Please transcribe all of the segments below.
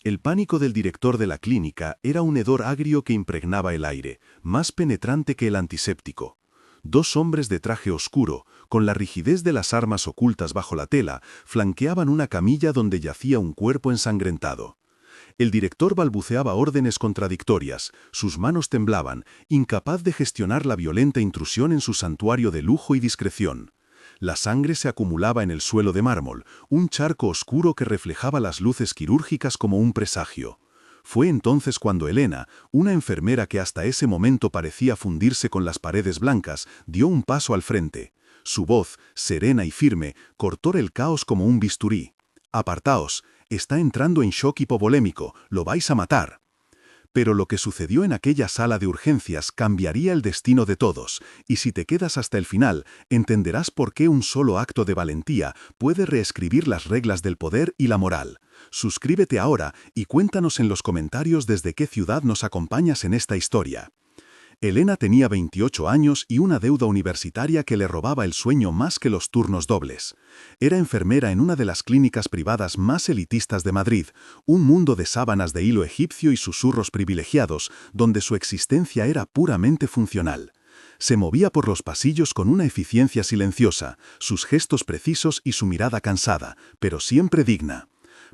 El pánico del director de la clínica era un hedor agrio que impregnaba el aire, más penetrante que el antiséptico. Dos hombres de traje oscuro, con la rigidez de las armas ocultas bajo la tela, flanqueaban una camilla donde yacía un cuerpo ensangrentado. El director balbuceaba órdenes contradictorias, sus manos temblaban, incapaz de gestionar la violenta intrusión en su santuario de lujo y discreción. La sangre se acumulaba en el suelo de mármol, un charco oscuro que reflejaba las luces quirúrgicas como un presagio. Fue entonces cuando Elena, una enfermera que hasta ese momento parecía fundirse con las paredes blancas, dio un paso al frente. Su voz, serena y firme, cortó el caos como un bisturí. «Apartaos, está entrando en shock hipovolémico, lo vais a matar». Pero lo que sucedió en aquella sala de urgencias cambiaría el destino de todos, y si te quedas hasta el final, entenderás por qué un solo acto de valentía puede reescribir las reglas del poder y la moral. Suscríbete ahora y cuéntanos en los comentarios desde qué ciudad nos acompañas en esta historia. Elena tenía 28 años y una deuda universitaria que le robaba el sueño más que los turnos dobles. Era enfermera en una de las clínicas privadas más elitistas de Madrid, un mundo de sábanas de hilo egipcio y susurros privilegiados, donde su existencia era puramente funcional. Se movía por los pasillos con una eficiencia silenciosa, sus gestos precisos y su mirada cansada, pero siempre digna.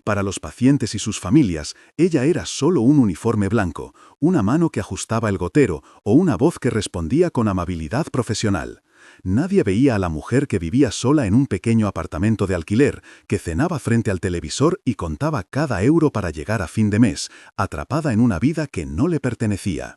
Para los pacientes y sus familias, ella era solo un uniforme blanco, una mano que ajustaba el gotero o una voz que respondía con amabilidad profesional. Nadie veía a la mujer que vivía sola en un pequeño apartamento de alquiler, que cenaba frente al televisor y contaba cada euro para llegar a fin de mes, atrapada en una vida que no le pertenecía.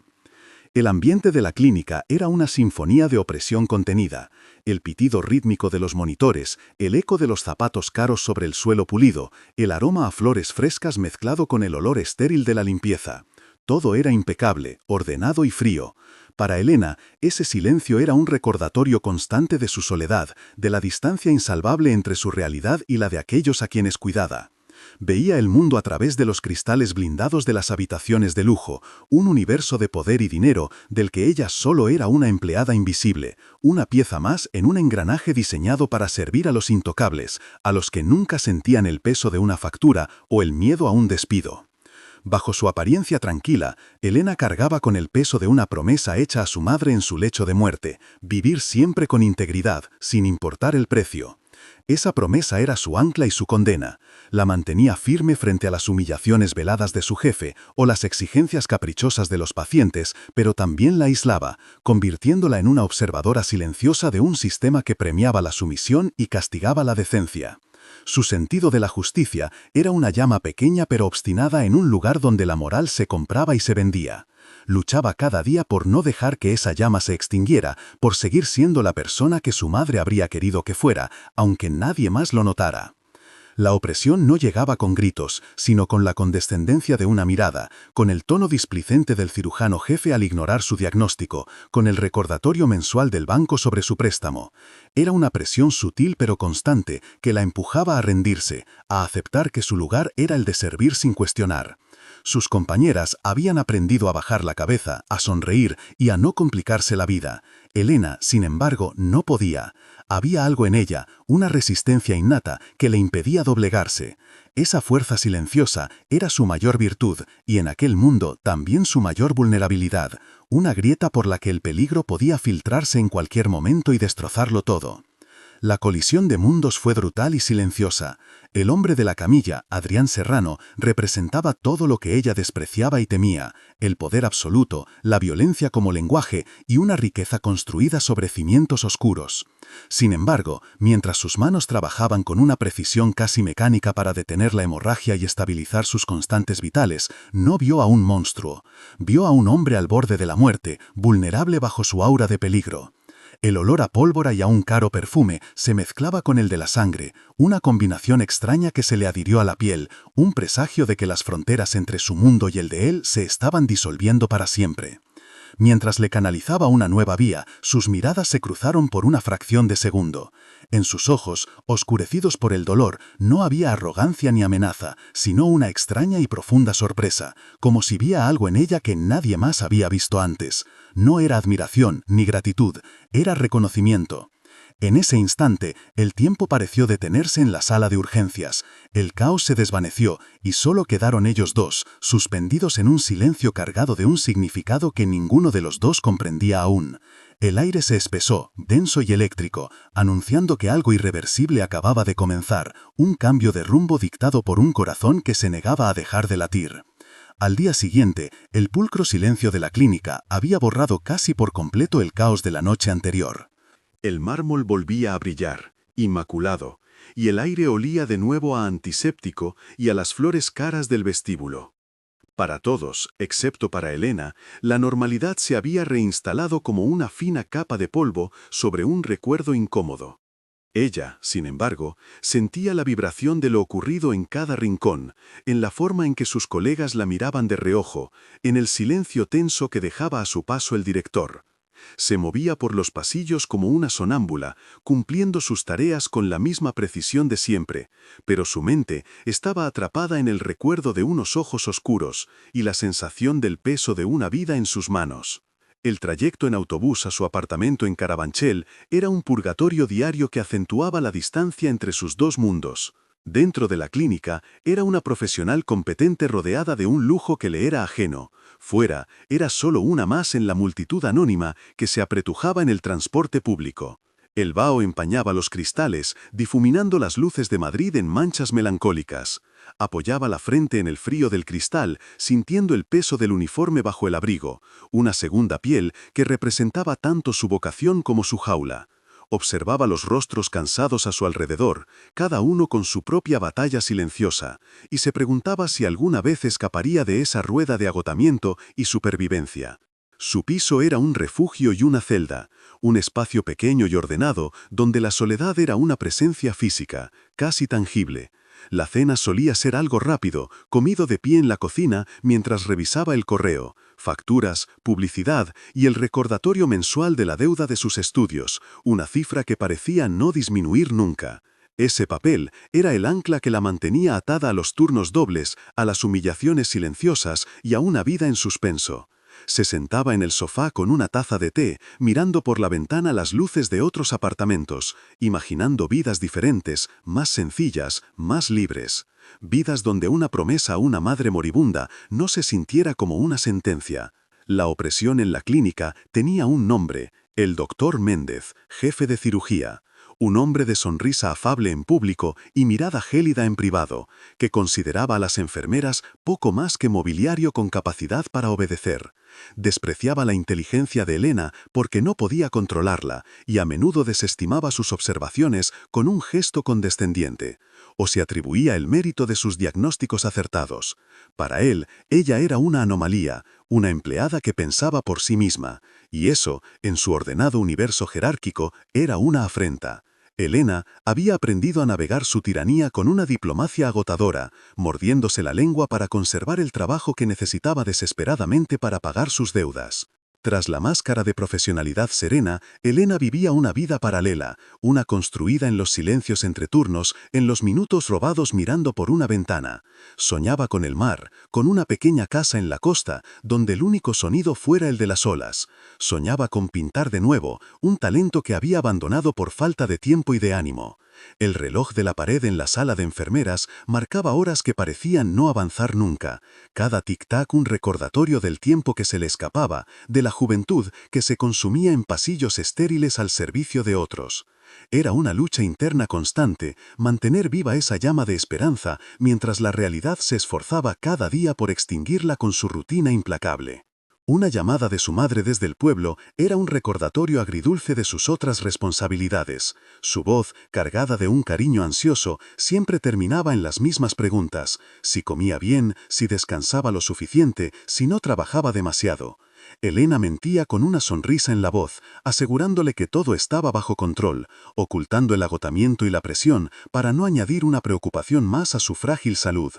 El ambiente de la clínica era una sinfonía de opresión contenida. El pitido rítmico de los monitores, el eco de los zapatos caros sobre el suelo pulido, el aroma a flores frescas mezclado con el olor estéril de la limpieza. Todo era impecable, ordenado y frío. Para Elena, ese silencio era un recordatorio constante de su soledad, de la distancia insalvable entre su realidad y la de aquellos a quienes cuidaba. Veía el mundo a través de los cristales blindados de las habitaciones de lujo, un universo de poder y dinero del que ella solo era una empleada invisible, una pieza más en un engranaje diseñado para servir a los intocables, a los que nunca sentían el peso de una factura o el miedo a un despido. Bajo su apariencia tranquila, Elena cargaba con el peso de una promesa hecha a su madre en su lecho de muerte, vivir siempre con integridad, sin importar el precio. Esa promesa era su ancla y su condena. La mantenía firme frente a las humillaciones veladas de su jefe o las exigencias caprichosas de los pacientes, pero también la aislaba, convirtiéndola en una observadora silenciosa de un sistema que premiaba la sumisión y castigaba la decencia. Su sentido de la justicia era una llama pequeña pero obstinada en un lugar donde la moral se compraba y se vendía. Luchaba cada día por no dejar que esa llama se extinguiera, por seguir siendo la persona que su madre habría querido que fuera, aunque nadie más lo notara. La opresión no llegaba con gritos, sino con la condescendencia de una mirada, con el tono displicente del cirujano jefe al ignorar su diagnóstico, con el recordatorio mensual del banco sobre su préstamo. Era una presión sutil pero constante que la empujaba a rendirse, a aceptar que su lugar era el de servir sin cuestionar. Sus compañeras habían aprendido a bajar la cabeza, a sonreír y a no complicarse la vida. Elena, sin embargo, no podía. Había algo en ella, una resistencia innata, que le impedía doblegarse. Esa fuerza silenciosa era su mayor virtud y en aquel mundo también su mayor vulnerabilidad, una grieta por la que el peligro podía filtrarse en cualquier momento y destrozarlo todo. La colisión de mundos fue brutal y silenciosa. El hombre de la camilla, Adrián Serrano, representaba todo lo que ella despreciaba y temía, el poder absoluto, la violencia como lenguaje y una riqueza construida sobre cimientos oscuros. Sin embargo, mientras sus manos trabajaban con una precisión casi mecánica para detener la hemorragia y estabilizar sus constantes vitales, no vio a un monstruo. Vio a un hombre al borde de la muerte, vulnerable bajo su aura de peligro. El olor a pólvora y a un caro perfume se mezclaba con el de la sangre, una combinación extraña que se le adhirió a la piel, un presagio de que las fronteras entre su mundo y el de él se estaban disolviendo para siempre. Mientras le canalizaba una nueva vía, sus miradas se cruzaron por una fracción de segundo. En sus ojos, oscurecidos por el dolor, no había arrogancia ni amenaza, sino una extraña y profunda sorpresa, como si vía algo en ella que nadie más había visto antes. No era admiración ni gratitud, era reconocimiento. En ese instante, el tiempo pareció detenerse en la sala de urgencias. El caos se desvaneció y solo quedaron ellos dos, suspendidos en un silencio cargado de un significado que ninguno de los dos comprendía aún. El aire se espesó, denso y eléctrico, anunciando que algo irreversible acababa de comenzar, un cambio de rumbo dictado por un corazón que se negaba a dejar de latir. Al día siguiente, el pulcro silencio de la clínica había borrado casi por completo el caos de la noche anterior. El mármol volvía a brillar, inmaculado, y el aire olía de nuevo a antiséptico y a las flores caras del vestíbulo. Para todos, excepto para Elena, la normalidad se había reinstalado como una fina capa de polvo sobre un recuerdo incómodo. Ella, sin embargo, sentía la vibración de lo ocurrido en cada rincón, en la forma en que sus colegas la miraban de reojo, en el silencio tenso que dejaba a su paso el director. Se movía por los pasillos como una sonámbula, cumpliendo sus tareas con la misma precisión de siempre, pero su mente estaba atrapada en el recuerdo de unos ojos oscuros y la sensación del peso de una vida en sus manos. El trayecto en autobús a su apartamento en Carabanchel era un purgatorio diario que acentuaba la distancia entre sus dos mundos. Dentro de la clínica, era una profesional competente rodeada de un lujo que le era ajeno. Fuera, era solo una más en la multitud anónima que se apretujaba en el transporte público. El vaho empañaba los cristales, difuminando las luces de Madrid en manchas melancólicas. Apoyaba la frente en el frío del cristal, sintiendo el peso del uniforme bajo el abrigo, una segunda piel que representaba tanto su vocación como su jaula. Observaba los rostros cansados a su alrededor, cada uno con su propia batalla silenciosa, y se preguntaba si alguna vez escaparía de esa rueda de agotamiento y supervivencia. Su piso era un refugio y una celda, un espacio pequeño y ordenado donde la soledad era una presencia física, casi tangible. La cena solía ser algo rápido, comido de pie en la cocina mientras revisaba el correo, facturas, publicidad y el recordatorio mensual de la deuda de sus estudios, una cifra que parecía no disminuir nunca. Ese papel era el ancla que la mantenía atada a los turnos dobles, a las humillaciones silenciosas y a una vida en suspenso. Se sentaba en el sofá con una taza de té, mirando por la ventana las luces de otros apartamentos, imaginando vidas diferentes, más sencillas, más libres. Vidas donde una promesa a una madre moribunda no se sintiera como una sentencia. La opresión en la clínica tenía un nombre, el doctor Méndez, jefe de cirugía. Un hombre de sonrisa afable en público y mirada gélida en privado, que consideraba a las enfermeras poco más que mobiliario con capacidad para obedecer. Despreciaba la inteligencia de Elena porque no podía controlarla y a menudo desestimaba sus observaciones con un gesto condescendiente, o se atribuía el mérito de sus diagnósticos acertados. Para él, ella era una anomalía, una empleada que pensaba por sí misma, y eso, en su ordenado universo jerárquico, era una afrenta. Elena había aprendido a navegar su tiranía con una diplomacia agotadora, mordiéndose la lengua para conservar el trabajo que necesitaba desesperadamente para pagar sus deudas. Tras la máscara de profesionalidad serena, Elena vivía una vida paralela, una construida en los silencios entre turnos, en los minutos robados mirando por una ventana. Soñaba con el mar, con una pequeña casa en la costa, donde el único sonido fuera el de las olas. Soñaba con pintar de nuevo, un talento que había abandonado por falta de tiempo y de ánimo. El reloj de la pared en la sala de enfermeras marcaba horas que parecían no avanzar nunca, cada tic-tac un recordatorio del tiempo que se le escapaba, de la juventud que se consumía en pasillos estériles al servicio de otros. Era una lucha interna constante, mantener viva esa llama de esperanza mientras la realidad se esforzaba cada día por extinguirla con su rutina implacable. Una llamada de su madre desde el pueblo era un recordatorio agridulce de sus otras responsabilidades. Su voz, cargada de un cariño ansioso, siempre terminaba en las mismas preguntas: si comía bien, si descansaba lo suficiente, si no trabajaba demasiado. Elena mentía con una sonrisa en la voz, asegurándole que todo estaba bajo control, ocultando el agotamiento y la presión para no añadir una preocupación más a su frágil salud.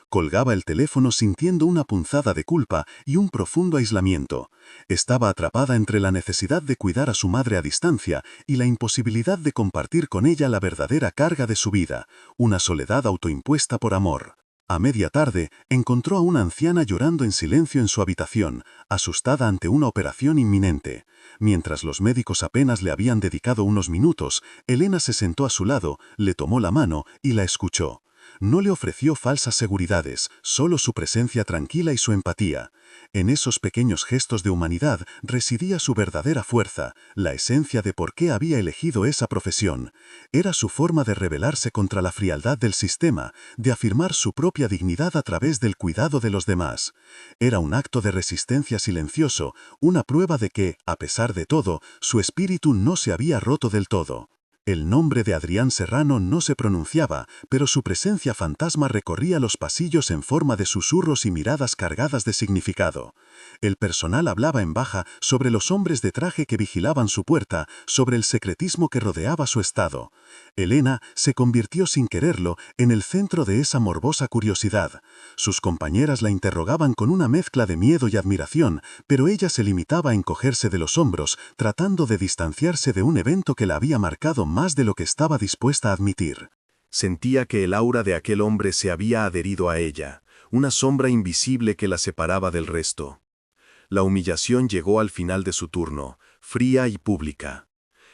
Colgaba el teléfono sintiendo una punzada de culpa y un profundo aislamiento. Estaba atrapada entre la necesidad de cuidar a su madre a distancia y la imposibilidad de compartir con ella la verdadera carga de su vida, una soledad autoimpuesta por amor. A media tarde, encontró a una anciana llorando en silencio en su habitación, asustada ante una operación inminente. Mientras los médicos apenas le habían dedicado unos minutos, Elena se sentó a su lado, le tomó la mano y la escuchó. No le ofreció falsas seguridades, solo su presencia tranquila y su empatía. En esos pequeños gestos de humanidad residía su verdadera fuerza, la esencia de por qué había elegido esa profesión. Era su forma de rebelarse contra la frialdad del sistema, de afirmar su propia dignidad a través del cuidado de los demás. Era un acto de resistencia silencioso, una prueba de que, a pesar de todo, su espíritu no se había roto del todo. El nombre de Adrián Serrano no se pronunciaba, pero su presencia fantasma recorría los pasillos en forma de susurros y miradas cargadas de significado. El personal hablaba en baja sobre los hombres de traje que vigilaban su puerta, sobre el secretismo que rodeaba su estado. Elena se convirtió sin quererlo en el centro de esa morbosa curiosidad. Sus compañeras la interrogaban con una mezcla de miedo y admiración, pero ella se limitaba a encogerse de los hombros, tratando de distanciarse de un evento que la había marcado más de lo que estaba dispuesta a admitir. Sentía que el aura de aquel hombre se había adherido a ella, una sombra invisible que la separaba del resto. La humillación llegó al final de su turno, fría y pública.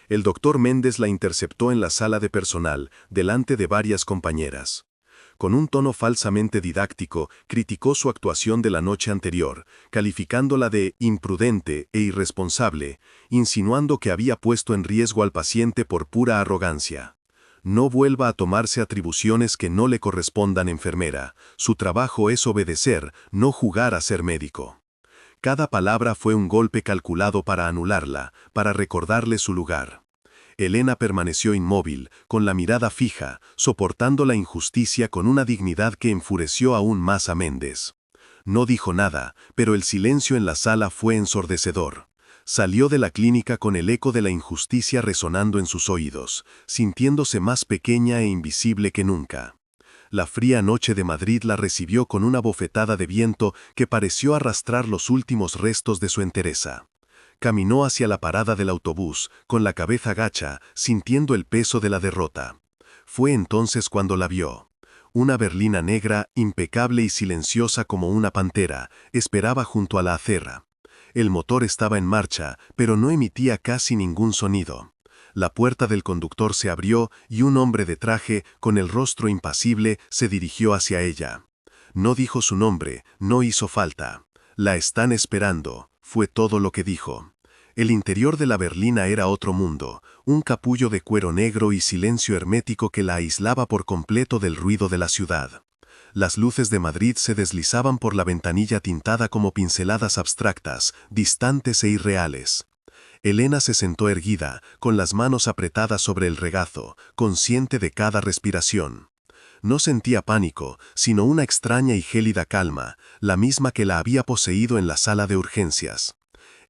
El doctor Méndez la interceptó en la sala de personal, delante de varias compañeras. Con un tono falsamente didáctico, criticó su actuación de la noche anterior, calificándola de imprudente e irresponsable, insinuando que había puesto en riesgo al paciente por pura arrogancia. No vuelva a tomarse atribuciones que no le correspondan, enfermera. Su trabajo es obedecer, no jugar a ser médico. Cada palabra fue un golpe calculado para anularla, para recordarle su lugar. Elena permaneció inmóvil, con la mirada fija, soportando la injusticia con una dignidad que enfureció aún más a Méndez. No dijo nada, pero el silencio en la sala fue ensordecedor. Salió de la clínica con el eco de la injusticia resonando en sus oídos, sintiéndose más pequeña e invisible que nunca. La fría noche de Madrid la recibió con una bofetada de viento que pareció arrastrar los últimos restos de su entereza. Caminó hacia la parada del autobús, con la cabeza gacha, sintiendo el peso de la derrota. Fue entonces cuando la vio. Una berlina negra, impecable y silenciosa como una pantera, esperaba junto a la acera. El motor estaba en marcha, pero no emitía casi ningún sonido. La puerta del conductor se abrió y un hombre de traje, con el rostro impasible, se dirigió hacia ella. No dijo su nombre, no hizo falta. La están esperando, fue todo lo que dijo. El interior de la berlina era otro mundo, un capullo de cuero negro y silencio hermético que la aislaba por completo del ruido de la ciudad. Las luces de Madrid se deslizaban por la ventanilla tintada como pinceladas abstractas, distantes e irreales. Elena se sentó erguida, con las manos apretadas sobre el regazo, consciente de cada respiración. No sentía pánico, sino una extraña y gélida calma, la misma que la había poseído en la sala de urgencias.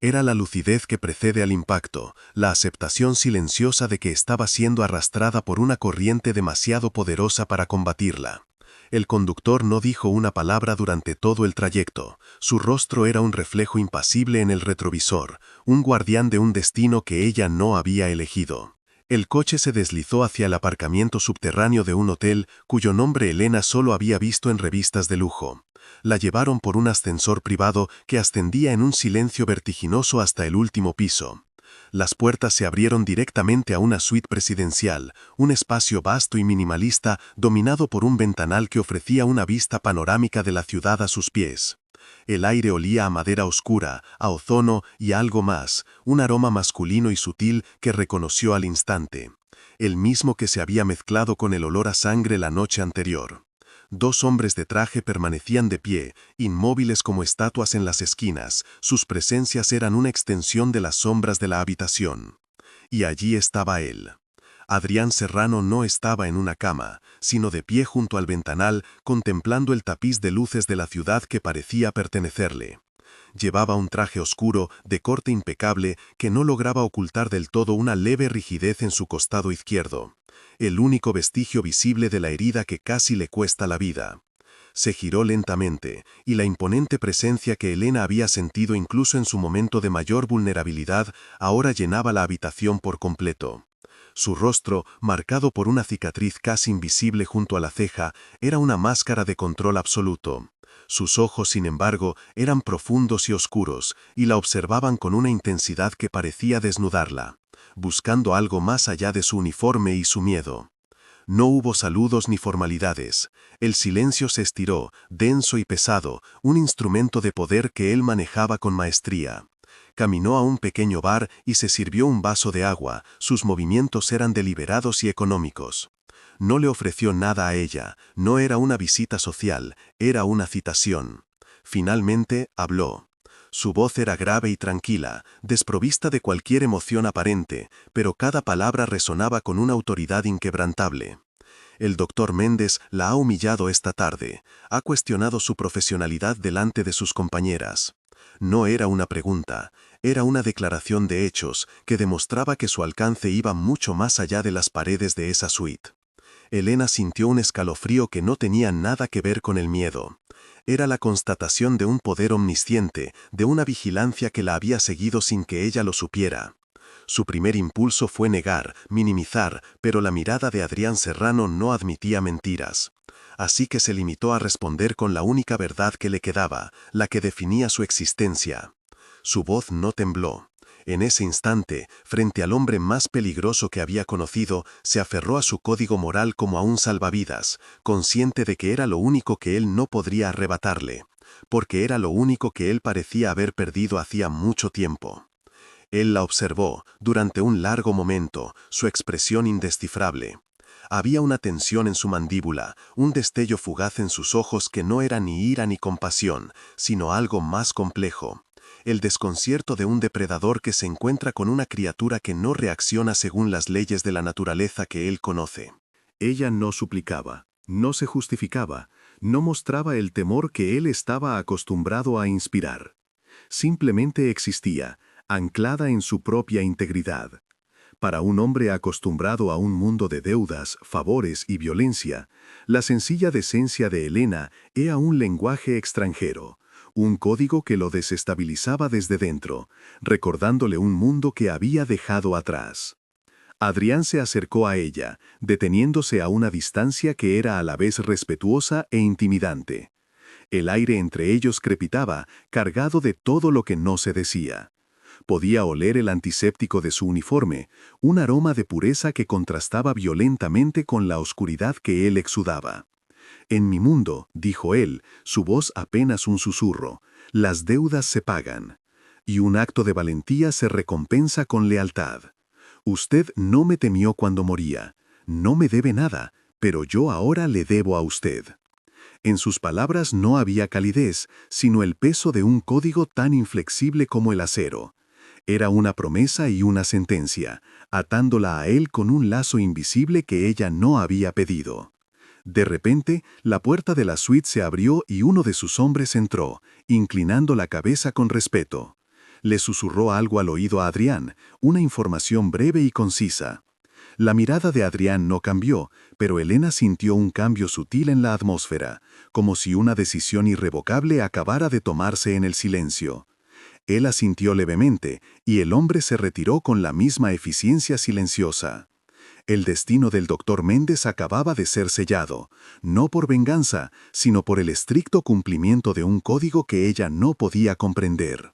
Era la lucidez que precede al impacto, la aceptación silenciosa de que estaba siendo arrastrada por una corriente demasiado poderosa para combatirla. El conductor no dijo una palabra durante todo el trayecto. Su rostro era un reflejo impasible en el retrovisor, un guardián de un destino que ella no había elegido. El coche se deslizó hacia el aparcamiento subterráneo de un hotel cuyo nombre Elena solo había visto en revistas de lujo. La llevaron por un ascensor privado que ascendía en un silencio vertiginoso hasta el último piso. Las puertas se abrieron directamente a una suite presidencial, un espacio vasto y minimalista dominado por un ventanal que ofrecía una vista panorámica de la ciudad a sus pies. El aire olía a madera oscura, a ozono y a algo más, un aroma masculino y sutil que reconoció al instante, el mismo que se había mezclado con el olor a sangre la noche anterior. Dos hombres de traje permanecían de pie, inmóviles como estatuas en las esquinas, sus presencias eran una extensión de las sombras de la habitación. Y allí estaba él. Adrián Serrano no estaba en una cama, sino de pie junto al ventanal, contemplando el tapiz de luces de la ciudad que parecía pertenecerle. Llevaba un traje oscuro, de corte impecable, que no lograba ocultar del todo una leve rigidez en su costado izquierdo, el único vestigio visible de la herida que casi le cuesta la vida. Se giró lentamente, y la imponente presencia que Elena había sentido incluso en su momento de mayor vulnerabilidad ahora llenaba la habitación por completo. Su rostro, marcado por una cicatriz casi invisible junto a la ceja, era una máscara de control absoluto. Sus ojos, sin embargo, eran profundos y oscuros, y la observaban con una intensidad que parecía desnudarla, buscando algo más allá de su uniforme y su miedo. No hubo saludos ni formalidades. El silencio se estiró, denso y pesado, un instrumento de poder que él manejaba con maestría. Caminó a un pequeño bar y se sirvió un vaso de agua. Sus movimientos eran deliberados y económicos. No le ofreció nada a ella, no era una visita social, era una citación. Finalmente, habló. Su voz era grave y tranquila, desprovista de cualquier emoción aparente, pero cada palabra resonaba con una autoridad inquebrantable. El doctor Méndez la ha humillado esta tarde, ha cuestionado su profesionalidad delante de sus compañeras. No era una pregunta, era una declaración de hechos que demostraba que su alcance iba mucho más allá de las paredes de esa suite. Elena sintió un escalofrío que no tenía nada que ver con el miedo. Era la constatación de un poder omnisciente, de una vigilancia que la había seguido sin que ella lo supiera. Su primer impulso fue negar, minimizar, pero la mirada de Adrián Serrano no admitía mentiras. Así que se limitó a responder con la única verdad que le quedaba, la que definía su existencia. Su voz no tembló. En ese instante, frente al hombre más peligroso que había conocido, se aferró a su código moral como a un salvavidas, consciente de que era lo único que él no podría arrebatarle, porque era lo único que él parecía haber perdido hacía mucho tiempo. Él la observó, durante un largo momento, su expresión indescifrable. Había una tensión en su mandíbula, un destello fugaz en sus ojos que no era ni ira ni compasión, sino algo más complejo. El desconcierto de un depredador que se encuentra con una criatura que no reacciona según las leyes de la naturaleza que él conoce. Ella no suplicaba, no se justificaba, no mostraba el temor que él estaba acostumbrado a inspirar. Simplemente existía, anclada en su propia integridad. Para un hombre acostumbrado a un mundo de deudas, favores y violencia, la sencilla decencia de Elena era un lenguaje extranjero, un código que lo desestabilizaba desde dentro, recordándole un mundo que había dejado atrás. Adrián se acercó a ella, deteniéndose a una distancia que era a la vez respetuosa e intimidante. El aire entre ellos crepitaba, cargado de todo lo que no se decía. Podía oler el antiséptico de su uniforme, un aroma de pureza que contrastaba violentamente con la oscuridad que él exudaba. «En mi mundo», dijo él, su voz apenas un susurro, «las deudas se pagan. Y un acto de valentía se recompensa con lealtad. Usted no me temió cuando moría. No me debe nada, pero yo ahora le debo a usted». En sus palabras no había calidez, sino el peso de un código tan inflexible como el acero. Era una promesa y una sentencia, atándola a él con un lazo invisible que ella no había pedido. De repente, la puerta de la suite se abrió y uno de sus hombres entró, inclinando la cabeza con respeto. Le susurró algo al oído a Adrián, una información breve y concisa. La mirada de Adrián no cambió, pero Elena sintió un cambio sutil en la atmósfera, como si una decisión irrevocable acabara de tomarse en el silencio. Él asintió levemente, y el hombre se retiró con la misma eficiencia silenciosa. El destino del doctor Méndez acababa de ser sellado, no por venganza, sino por el estricto cumplimiento de un código que ella no podía comprender.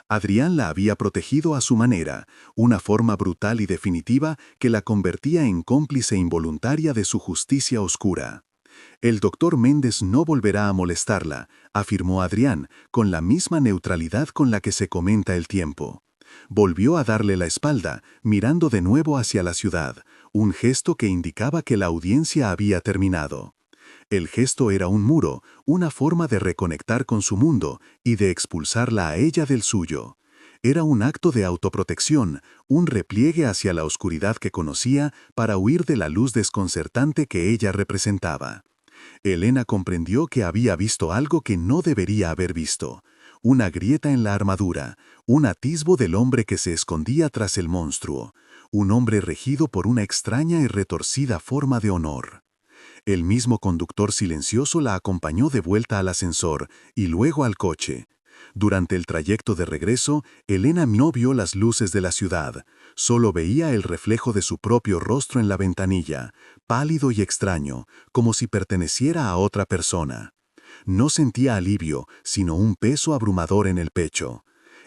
Adrián la había protegido a su manera, una forma brutal y definitiva que la convertía en cómplice involuntaria de su justicia oscura. «El doctor Méndez no volverá a molestarla», afirmó Adrián, con la misma neutralidad con la que se comenta el tiempo. Volvió a darle la espalda, mirando de nuevo hacia la ciudad, un gesto que indicaba que la audiencia había terminado. El gesto era un muro, una forma de reconectar con su mundo y de expulsarla a ella del suyo. Era un acto de autoprotección, un repliegue hacia la oscuridad que conocía para huir de la luz desconcertante que ella representaba. Elena comprendió que había visto algo que no debería haber visto. Una grieta en la armadura, un atisbo del hombre que se escondía tras el monstruo, un hombre regido por una extraña y retorcida forma de honor. El mismo conductor silencioso la acompañó de vuelta al ascensor y luego al coche. Durante el trayecto de regreso, Elena no vio las luces de la ciudad, solo veía el reflejo de su propio rostro en la ventanilla, pálido y extraño, como si perteneciera a otra persona. No sentía alivio, sino un peso abrumador en el pecho.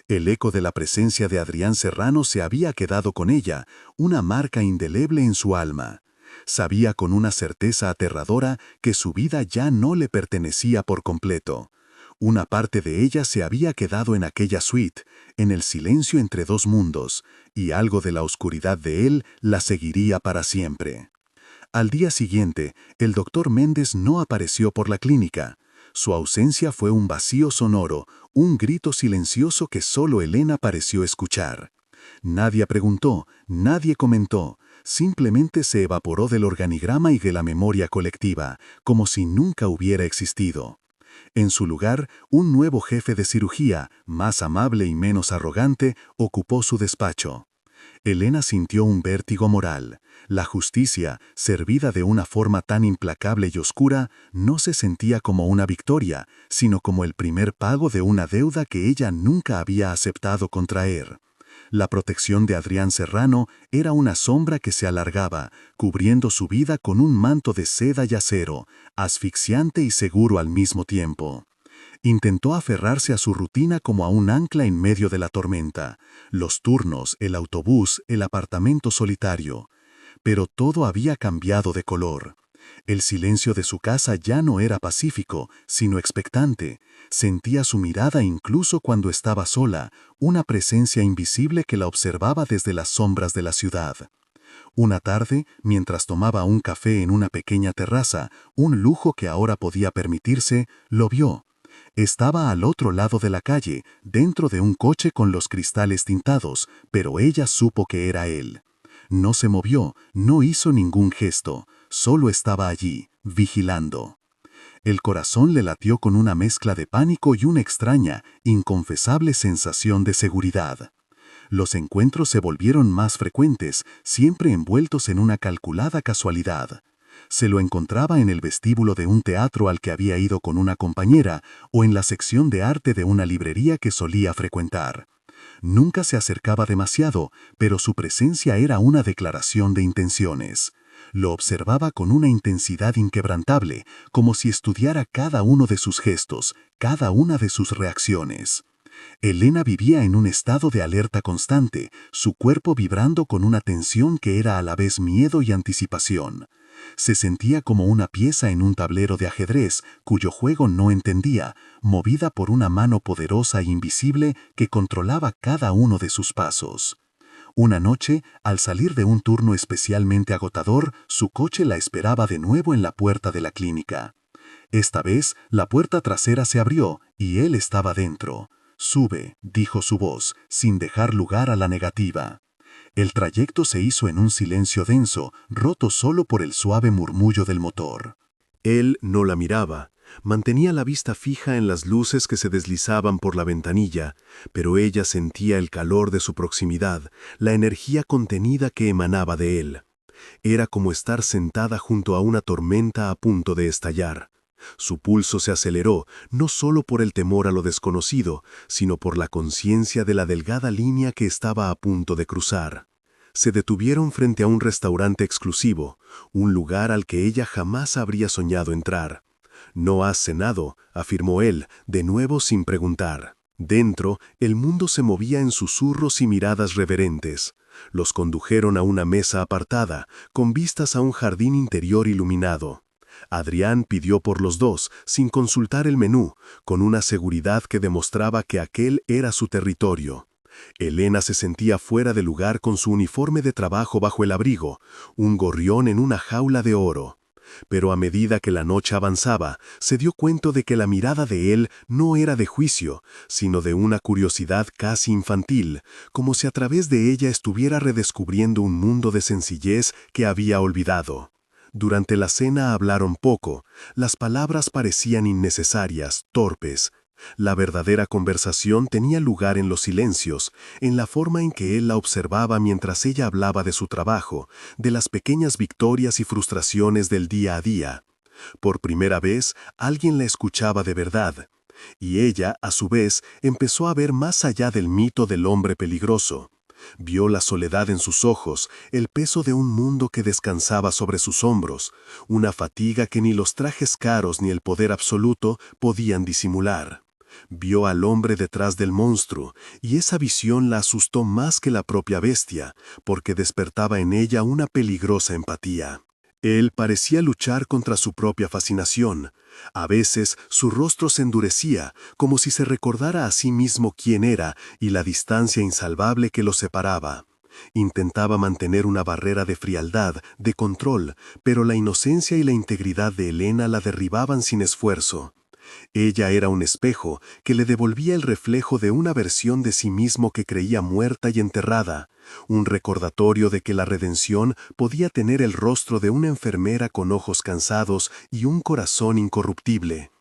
El eco de la presencia de Adrián Serrano se había quedado con ella, una marca indeleble en su alma. Sabía con una certeza aterradora que su vida ya no le pertenecía por completo. Una parte de ella se había quedado en aquella suite, en el silencio entre dos mundos, y algo de la oscuridad de él la seguiría para siempre. Al día siguiente, el doctor Méndez no apareció por la clínica. Su ausencia fue un vacío sonoro, un grito silencioso que solo Elena pareció escuchar. Nadie preguntó, nadie comentó, simplemente se evaporó del organigrama y de la memoria colectiva, como si nunca hubiera existido. En su lugar, un nuevo jefe de cirugía, más amable y menos arrogante, ocupó su despacho. Elena sintió un vértigo moral. La justicia, servida de una forma tan implacable y oscura, no se sentía como una victoria, sino como el primer pago de una deuda que ella nunca había aceptado contraer. La protección de Adrián Serrano era una sombra que se alargaba, cubriendo su vida con un manto de seda y acero, asfixiante y seguro al mismo tiempo. Intentó aferrarse a su rutina como a un ancla en medio de la tormenta, los turnos, el autobús, el apartamento solitario. Pero todo había cambiado de color. El silencio de su casa ya no era pacífico, sino expectante. Sentía su mirada incluso cuando estaba sola, una presencia invisible que la observaba desde las sombras de la ciudad. Una tarde, mientras tomaba un café en una pequeña terraza, un lujo que ahora podía permitirse, lo vio. Estaba al otro lado de la calle, dentro de un coche con los cristales tintados, pero ella supo que era él. No se movió, no hizo ningún gesto, solo estaba allí, vigilando. El corazón le latió con una mezcla de pánico y una extraña, inconfesable sensación de seguridad. Los encuentros se volvieron más frecuentes, siempre envueltos en una calculada casualidad. Se lo encontraba en el vestíbulo de un teatro al que había ido con una compañera o en la sección de arte de una librería que solía frecuentar. Nunca se acercaba demasiado, pero su presencia era una declaración de intenciones. Lo observaba con una intensidad inquebrantable, como si estudiara cada uno de sus gestos, cada una de sus reacciones. Elena vivía en un estado de alerta constante, su cuerpo vibrando con una tensión que era a la vez miedo y anticipación. Se sentía como una pieza en un tablero de ajedrez, cuyo juego no entendía, movida por una mano poderosa e invisible que controlaba cada uno de sus pasos. Una noche, al salir de un turno especialmente agotador, su coche la esperaba de nuevo en la puerta de la clínica. Esta vez, la puerta trasera se abrió y él estaba dentro. «Sube», dijo su voz, sin dejar lugar a la negativa. El trayecto se hizo en un silencio denso, roto solo por el suave murmullo del motor. Él no la miraba, mantenía la vista fija en las luces que se deslizaban por la ventanilla, pero ella sentía el calor de su proximidad, la energía contenida que emanaba de él. Era como estar sentada junto a una tormenta a punto de estallar. Su pulso se aceleró, no solo por el temor a lo desconocido, sino por la conciencia de la delgada línea que estaba a punto de cruzar. Se detuvieron frente a un restaurante exclusivo, un lugar al que ella jamás habría soñado entrar. «No has cenado», afirmó él, de nuevo sin preguntar. Dentro, el mundo se movía en susurros y miradas reverentes. Los condujeron a una mesa apartada, con vistas a un jardín interior iluminado. Adrián pidió por los dos, sin consultar el menú, con una seguridad que demostraba que aquel era su territorio. Elena se sentía fuera de lugar con su uniforme de trabajo bajo el abrigo, un gorrión en una jaula de oro. Pero a medida que la noche avanzaba, se dio cuenta de que la mirada de él no era de juicio, sino de una curiosidad casi infantil, como si a través de ella estuviera redescubriendo un mundo de sencillez que había olvidado. Durante la cena hablaron poco, las palabras parecían innecesarias, torpes. La verdadera conversación tenía lugar en los silencios, en la forma en que él la observaba mientras ella hablaba de su trabajo, de las pequeñas victorias y frustraciones del día a día. Por primera vez, alguien la escuchaba de verdad. Y ella, a su vez, empezó a ver más allá del mito del hombre peligroso. Vio la soledad en sus ojos, el peso de un mundo que descansaba sobre sus hombros, una fatiga que ni los trajes caros ni el poder absoluto podían disimular. Vio al hombre detrás del monstruo, y esa visión la asustó más que la propia bestia, porque despertaba en ella una peligrosa empatía. Él parecía luchar contra su propia fascinación. A veces su rostro se endurecía, como si se recordara a sí mismo quién era y la distancia insalvable que lo separaba. Intentaba mantener una barrera de frialdad, de control, pero la inocencia y la integridad de Helena la derribaban sin esfuerzo. Ella era un espejo que le devolvía el reflejo de una versión de sí mismo que creía muerta y enterrada, un recordatorio de que la redención podía tener el rostro de una enfermera con ojos cansados y un corazón incorruptible.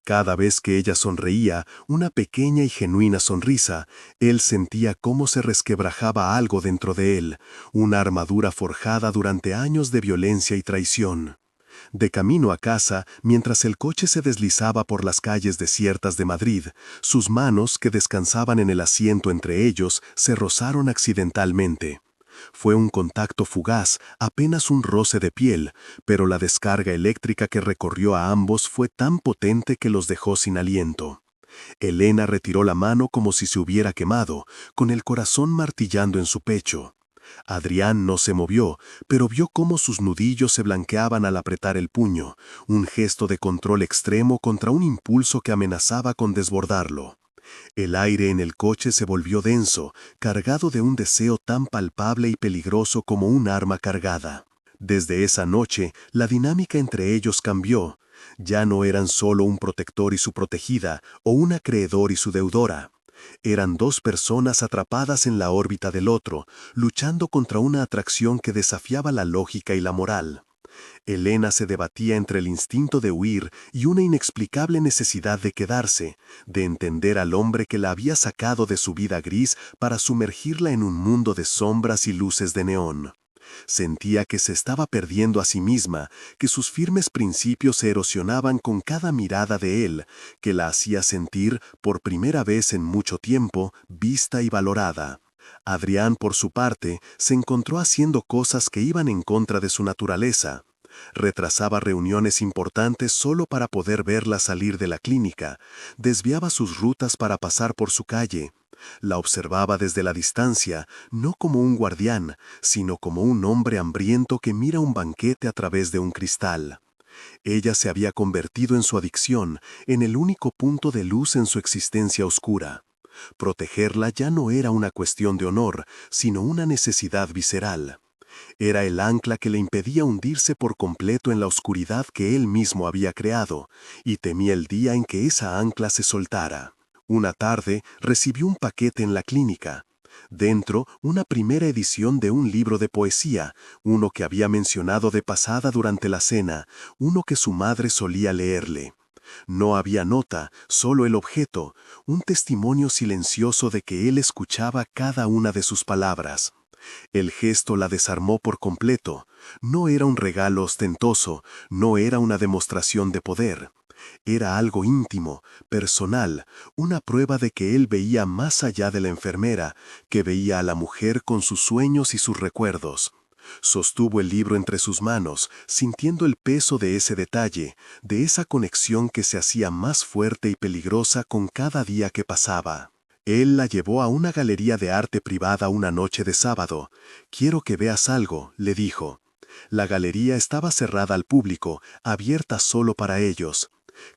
Cada vez que ella sonreía, una pequeña y genuina sonrisa, él sentía cómo se resquebrajaba algo dentro de él, una armadura forjada durante años de violencia y traición. De camino a casa, mientras el coche se deslizaba por las calles desiertas de Madrid, sus manos, que descansaban en el asiento entre ellos, se rozaron accidentalmente. Fue un contacto fugaz, apenas un roce de piel, pero la descarga eléctrica que recorrió a ambos fue tan potente que los dejó sin aliento. Helena retiró la mano como si se hubiera quemado, con el corazón martillando en su pecho. Adrián no se movió, pero vio cómo sus nudillos se blanqueaban al apretar el puño, un gesto de control extremo contra un impulso que amenazaba con desbordarlo. El aire en el coche se volvió denso, cargado de un deseo tan palpable y peligroso como un arma cargada. Desde esa noche, la dinámica entre ellos cambió. Ya no eran solo un protector y su protegida, o un acreedor y su deudora. Eran dos personas atrapadas en la órbita del otro, luchando contra una atracción que desafiaba la lógica y la moral. Helena se debatía entre el instinto de huir y una inexplicable necesidad de quedarse, de entender al hombre que la había sacado de su vida gris para sumergirla en un mundo de sombras y luces de neón. Sentía que se estaba perdiendo a sí misma, que sus firmes principios se erosionaban con cada mirada de él, que la hacía sentir, por primera vez en mucho tiempo, vista y valorada. Adrián, por su parte, se encontró haciendo cosas que iban en contra de su naturaleza. Retrasaba reuniones importantes solo para poder verla salir de la clínica, desviaba sus rutas para pasar por su calle. La observaba desde la distancia, no como un guardián, sino como un hombre hambriento que mira un banquete a través de un cristal. Ella se había convertido en su adicción, en el único punto de luz en su existencia oscura. Protegerla ya no era una cuestión de honor, sino una necesidad visceral. Era el ancla que le impedía hundirse por completo en la oscuridad que él mismo había creado, y temía el día en que esa ancla se soltara. Una tarde recibió un paquete en la clínica. Dentro, una primera edición de un libro de poesía, uno que había mencionado de pasada durante la cena, uno que su madre solía leerle. No había nota, solo el objeto, un testimonio silencioso de que él escuchaba cada una de sus palabras. El gesto la desarmó por completo. No era un regalo ostentoso, no era una demostración de poder. Era algo íntimo, personal, una prueba de que él veía más allá de la enfermera, que veía a la mujer con sus sueños y sus recuerdos. Sostuvo el libro entre sus manos, sintiendo el peso de ese detalle, de esa conexión que se hacía más fuerte y peligrosa con cada día que pasaba. Él la llevó a una galería de arte privada una noche de sábado. «Quiero que veas algo», le dijo. La galería estaba cerrada al público, abierta solo para ellos.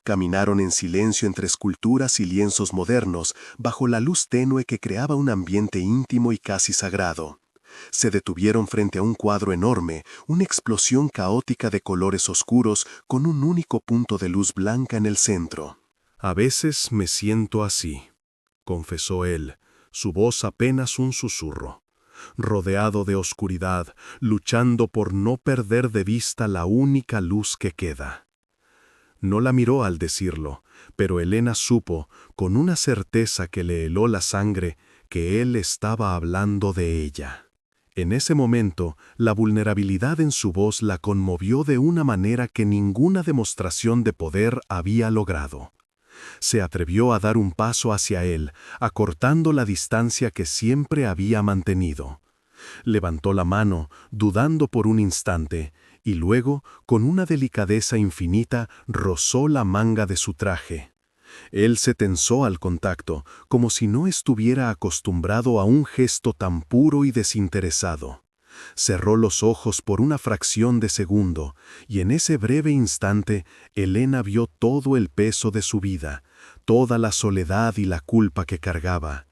Caminaron en silencio entre esculturas y lienzos modernos, bajo la luz tenue que creaba un ambiente íntimo y casi sagrado. Se detuvieron frente a un cuadro enorme, una explosión caótica de colores oscuros con un único punto de luz blanca en el centro. «A veces me siento así», confesó él, su voz apenas un susurro, rodeado de oscuridad, luchando por no perder de vista la única luz que queda. No la miró al decirlo, pero Helena supo, con una certeza que le heló la sangre, que él estaba hablando de ella. En ese momento, la vulnerabilidad en su voz la conmovió de una manera que ninguna demostración de poder había logrado. Se atrevió a dar un paso hacia él, acortando la distancia que siempre había mantenido. Levantó la mano, dudando por un instante, y luego, con una delicadeza infinita, rozó la manga de su traje. Él se tensó al contacto, como si no estuviera acostumbrado a un gesto tan puro y desinteresado. Cerró los ojos por una fracción de segundo, y en ese breve instante, Elena vio todo el peso de su vida, toda la soledad y la culpa que cargaba.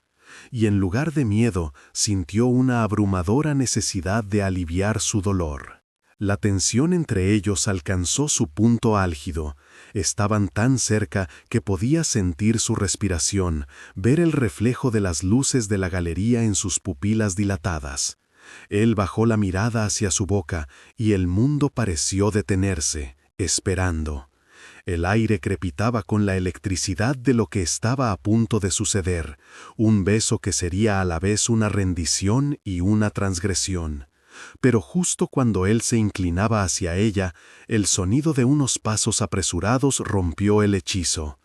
Y en lugar de miedo, sintió una abrumadora necesidad de aliviar su dolor. La tensión entre ellos alcanzó su punto álgido. Estaban tan cerca que podía sentir su respiración, ver el reflejo de las luces de la galería en sus pupilas dilatadas. Él bajó la mirada hacia su boca y el mundo pareció detenerse, esperando. El aire crepitaba con la electricidad de lo que estaba a punto de suceder, un beso que sería a la vez una rendición y una transgresión. Pero justo cuando él se inclinaba hacia ella, el sonido de unos pasos apresurados rompió el hechizo.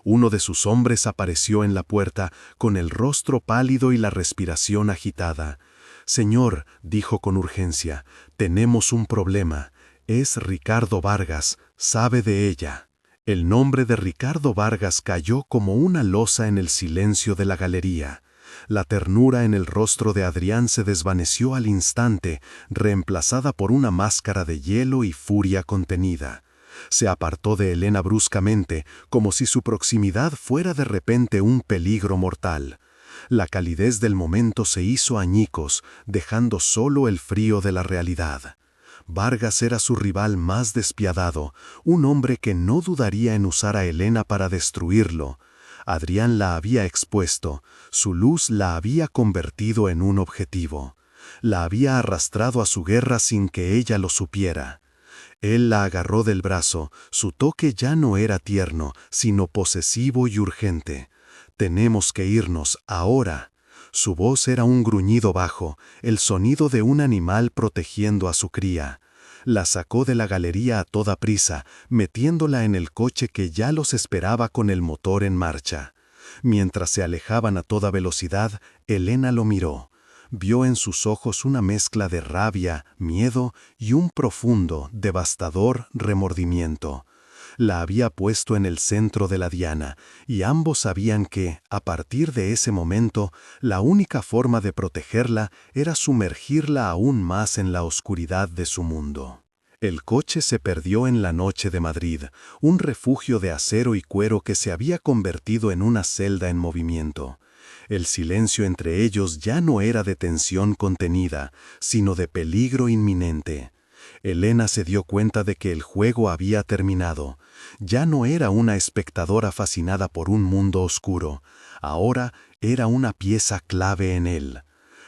Uno de sus hombres apareció en la puerta, con el rostro pálido y la respiración agitada. «Señor», dijo con urgencia, «tenemos un problema. Es Ricardo Vargas, sabe de ella». El nombre de Ricardo Vargas cayó como una losa en el silencio de la galería. La ternura en el rostro de Adrián se desvaneció al instante, reemplazada por una máscara de hielo y furia contenida. Se apartó de Elena bruscamente, como si su proximidad fuera de repente un peligro mortal. La calidez del momento se hizo añicos, dejando solo el frío de la realidad. Vargas era su rival más despiadado, un hombre que no dudaría en usar a Elena para destruirlo. Adrián la había expuesto, su luz la había convertido en un objetivo. La había arrastrado a su guerra sin que ella lo supiera. Él la agarró del brazo, su toque ya no era tierno, sino posesivo y urgente. «Tenemos que irnos, ahora». Su voz era un gruñido bajo, el sonido de un animal protegiendo a su cría. La sacó de la galería a toda prisa, metiéndola en el coche que ya los esperaba con el motor en marcha. Mientras se alejaban a toda velocidad, Elena lo miró. Vio en sus ojos una mezcla de rabia, miedo y un profundo, devastador remordimiento. La había puesto en el centro de la diana, y ambos sabían que, a partir de ese momento, la única forma de protegerla era sumergirla aún más en la oscuridad de su mundo. El coche se perdió en la noche de Madrid, un refugio de acero y cuero que se había convertido en una celda en movimiento. El silencio entre ellos ya no era de tensión contenida, sino de peligro inminente. Elena se dio cuenta de que el juego había terminado. Ya no era una espectadora fascinada por un mundo oscuro. Ahora era una pieza clave en él.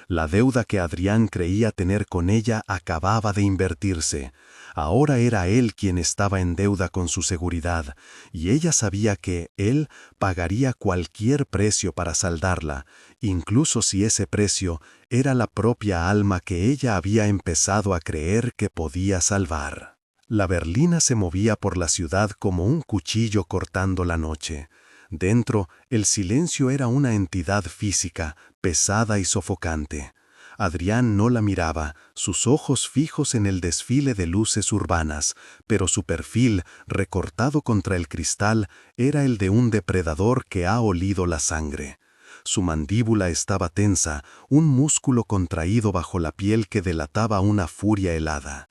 La deuda que Adrián creía tener con ella acababa de invertirse. Ahora era él quien estaba en deuda con su seguridad, y ella sabía que él pagaría cualquier precio para saldarla, incluso si ese precio era la propia alma que ella había empezado a creer que podía salvar. La berlina se movía por la ciudad como un cuchillo cortando la noche. Dentro, el silencio era una entidad física, pesada y sofocante. Adrián no la miraba, sus ojos fijos en el desfile de luces urbanas, pero su perfil, recortado contra el cristal, era el de un depredador que ha olido la sangre. Su mandíbula estaba tensa, un músculo contraído bajo la piel que delataba una furia helada.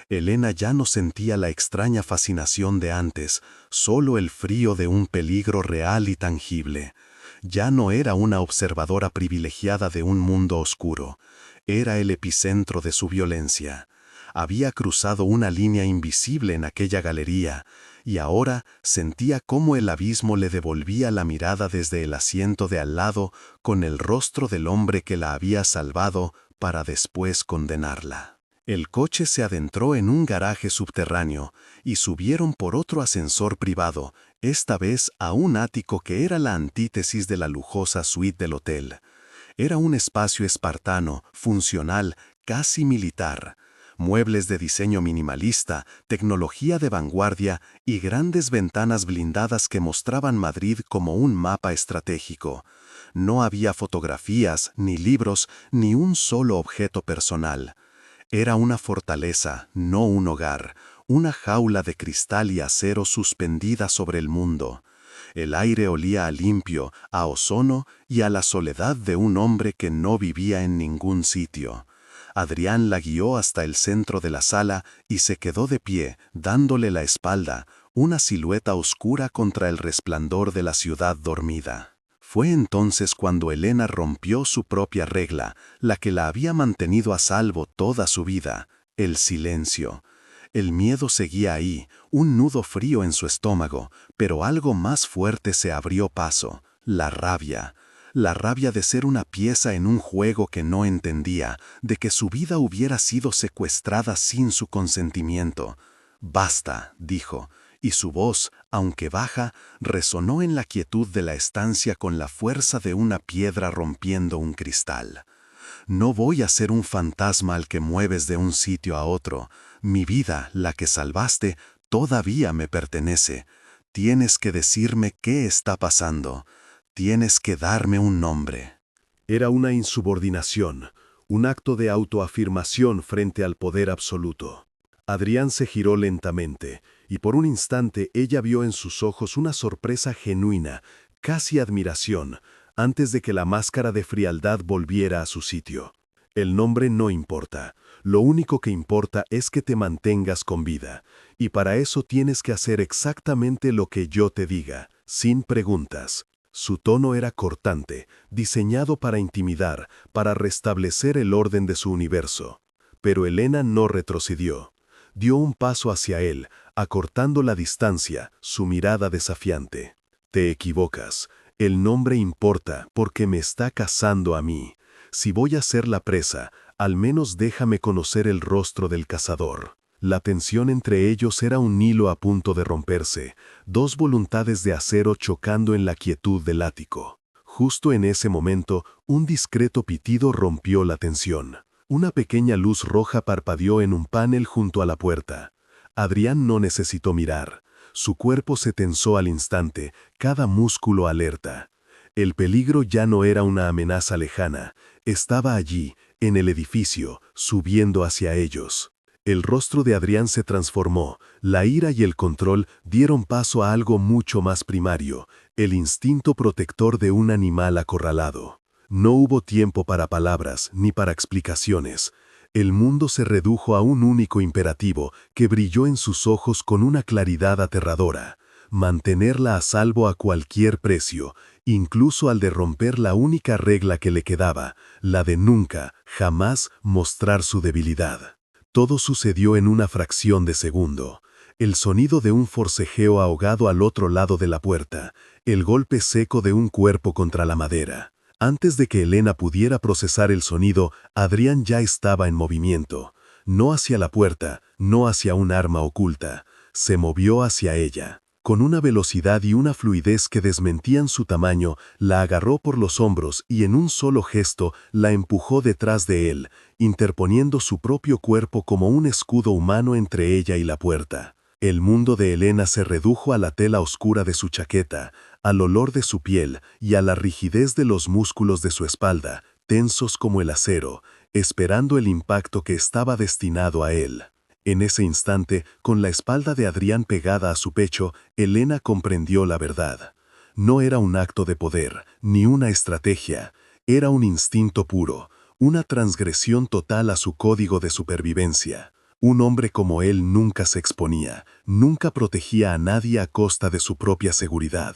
Elena ya no sentía la extraña fascinación de antes, solo el frío de un peligro real y tangible. Ya no era una observadora privilegiada de un mundo oscuro. Era el epicentro de su violencia. Había cruzado una línea invisible en aquella galería, y ahora sentía cómo el abismo le devolvía la mirada desde el asiento de al lado con el rostro del hombre que la había salvado para después condenarla. El coche se adentró en un garaje subterráneo y subieron por otro ascensor privado, esta vez a un ático que era la antítesis de la lujosa suite del hotel. Era un espacio espartano, funcional, casi militar. muebles de diseño minimalista, tecnología de vanguardia y grandes ventanas blindadas que mostraban Madrid como un mapa estratégico. No había fotografías, ni libros, ni un solo objeto personal. Era una fortaleza, no un hogar, una jaula de cristal y acero suspendida sobre el mundo. El aire olía a limpio, a ozono y a la soledad de un hombre que no vivía en ningún sitio. Adrián la guió hasta el centro de la sala y se quedó de pie, dándole la espalda, una silueta oscura contra el resplandor de la ciudad dormida. Fue entonces cuando Elena rompió su propia regla, la que la había mantenido a salvo toda su vida: el silencio. El miedo seguía ahí, un nudo frío en su estómago, pero algo más fuerte se abrió paso: la rabia. La rabia de ser una pieza en un juego que no entendía, de que su vida hubiera sido secuestrada sin su consentimiento. «Basta», dijo, y su voz, aunque baja, resonó en la quietud de la estancia con la fuerza de una piedra rompiendo un cristal. «No voy a ser un fantasma al que mueves de un sitio a otro. Mi vida, la que salvaste, todavía me pertenece. Tienes que decirme qué está pasando. Tienes que darme un nombre». Era una insubordinación, un acto de autoafirmación frente al poder absoluto. Adrián se giró lentamente, y por un instante ella vio en sus ojos una sorpresa genuina, casi admiración, antes de que la máscara de frialdad volviera a su sitio. «El nombre no importa. Lo único que importa es que te mantengas con vida, y para eso tienes que hacer exactamente lo que yo te diga, sin preguntas». Su tono era cortante, diseñado para intimidar, para restablecer el orden de su universo. Pero Elena no retrocedió. Dio un paso hacia él, acortando la distancia, su mirada desafiante. «Te equivocas. El nombre importa porque me está cazando a mí. Si voy a ser la presa, al menos déjame conocer el rostro del cazador». La tensión entre ellos era un hilo a punto de romperse, dos voluntades de acero chocando en la quietud del ático. Justo en ese momento, un discreto pitido rompió la tensión. Una pequeña luz roja parpadeó en un panel junto a la puerta. Adrián no necesitó mirar. Su cuerpo se tensó al instante, cada músculo alerta. El peligro ya no era una amenaza lejana. Estaba allí, en el edificio, subiendo hacia ellos. El rostro de Adrián se transformó. La ira y el control dieron paso a algo mucho más primario: el instinto protector de un animal acorralado. No hubo tiempo para palabras ni para explicaciones. El mundo se redujo a un único imperativo que brilló en sus ojos con una claridad aterradora: mantenerla a salvo a cualquier precio, incluso al de romper la única regla que le quedaba, la de nunca, jamás mostrar su debilidad. Todo sucedió en una fracción de segundo. El sonido de un forcejeo ahogado al otro lado de la puerta, el golpe seco de un cuerpo contra la madera. Antes de que Elena pudiera procesar el sonido, Adrián ya estaba en movimiento. No hacia la puerta, no hacia un arma oculta. Se movió hacia ella. Con una velocidad y una fluidez que desmentían su tamaño, la agarró por los hombros y en un solo gesto la empujó detrás de él, interponiendo su propio cuerpo como un escudo humano entre ella y la puerta. El mundo de Elena se redujo a la tela oscura de su chaqueta, al olor de su piel y a la rigidez de los músculos de su espalda, tensos como el acero, esperando el impacto que estaba destinado a él. En ese instante, con la espalda de Adrián pegada a su pecho, Elena comprendió la verdad. No era un acto de poder, ni una estrategia. Era un instinto puro, una transgresión total a su código de supervivencia. Un hombre como él nunca se exponía, nunca protegía a nadie a costa de su propia seguridad.